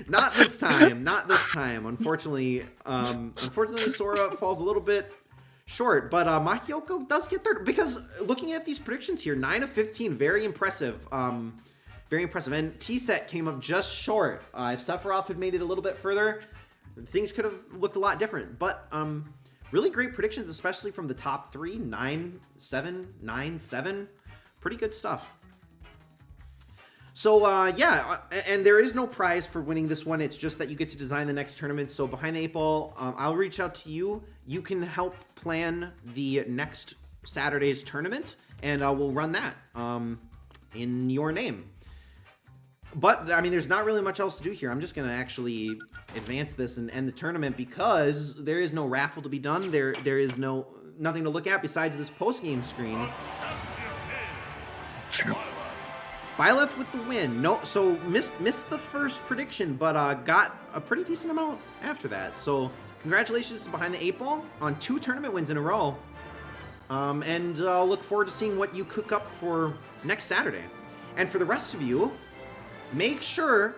Not this time. Not this time. Unfortunately, Sora falls a little bit short, but Mahiyoko does get third because looking at these predictions here, 9 of 15, very impressive. Very impressive. And T-Set came up just short. If Sephiroth had made it a little bit further, things could have looked a lot different. But really great predictions, especially from the top 3, 9, 7, 9, 7. Pretty good stuff. So, yeah, and there is no prize for winning this one. It's just that you get to design the next tournament. So, Behind the 8 Ball, I'll reach out to you. You can help plan the next Saturday's tournament, and we'll run that in your name. But, I mean, there's not really much else to do here. I'm just going to actually advance this and end the tournament because there is no raffle to be done. There is nothing to look at besides this post-game screen. Byleth with the win. No, so missed the first prediction, but got a pretty decent amount after that. So congratulations to Behind the 8 Ball on 2 tournament wins in a row. And look forward to seeing what you cook up for next Saturday. And for the rest of you, make sure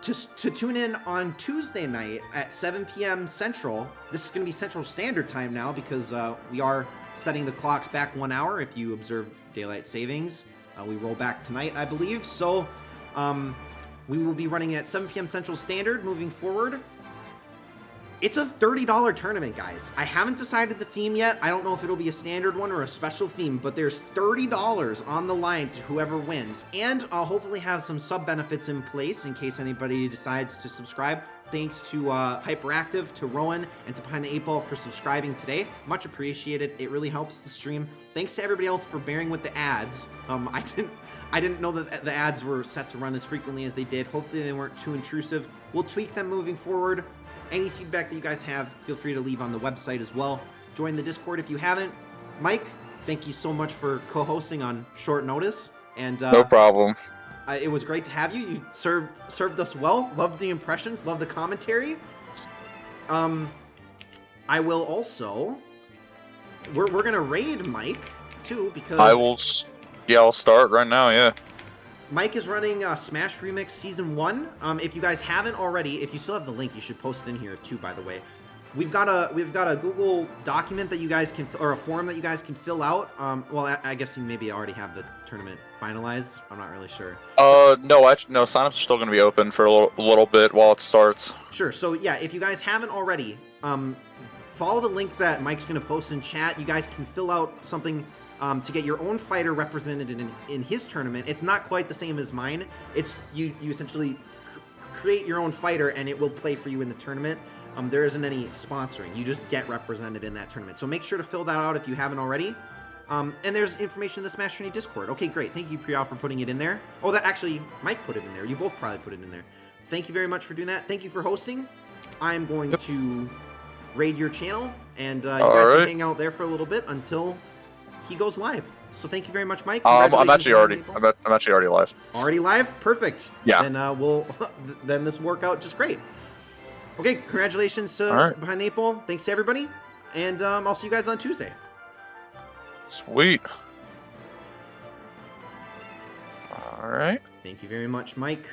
to tune in on Tuesday night at 7 p.m. Central. This is going to be Central Standard Time now because we are setting the clocks back 1 hour if you observe daylight savings. We roll back tonight, I believe. So we will be running at 7 p.m. Central Standard moving forward. It's a $30 tournament, guys. I haven't decided the theme yet. I don't know if it'll be a standard one or a special theme, but there's $30 on the line to whoever wins. And I'll hopefully have some sub benefits in place in case anybody decides to subscribe. Thanks to Hyperactive, to Rowan, and to Behind the 8 Ball for subscribing today. Much appreciated. It really helps the stream. Thanks to everybody else for bearing with the ads. I didn't know that the ads were set to run as frequently as they did. Hopefully they weren't too intrusive. We'll tweak them moving forward. Any feedback that you guys have, feel free to leave on the website as well. Join the Discord if you haven't. Mike, thank you so much for co-hosting on short notice. And no problem. It was great to have you. You served us well. Loved the impressions. Loved the commentary. I will also. We're gonna raid Mike too because I will. Yeah, I'll start right now. Yeah. Mike is running Smash Remix Season 1. If you guys haven't already, if you still have the link, you should post it in here too, by the way. We've got a Google document that you guys can, or a form that you guys can fill out. Well, I guess you maybe already have the tournament finalized. I'm not really sure. No, actually, no. Signups are still going to be open for a little bit while it starts. Sure. So yeah, if you guys haven't already, follow the link that Mike's going to post in chat. You guys can fill out something to get your own fighter represented in his tournament. It's not quite the same as mine. It's you essentially create your own fighter and it will play for you in the tournament. There isn't any sponsoring. You just get represented in that tournament. So make sure to fill that out if you haven't already. And there's information in the SmashTourney Discord. Okay, great. Thank you, Priyal, for putting it in there. Oh, that actually, Mike put it in there. You both probably put it in there. Thank you very much for doing that. Thank you for hosting. I'm going to raid your channel, and you guys can hang out there for a little bit until he goes live. So thank you very much, Mike. I'm actually already live. Already live? Perfect. Yeah. Then then this will work out just great. Okay, congratulations to Behind the 8 Ball. Thanks to everybody, and I'll see you guys on Tuesday. Sweet. All right. Thank you very much, Mike.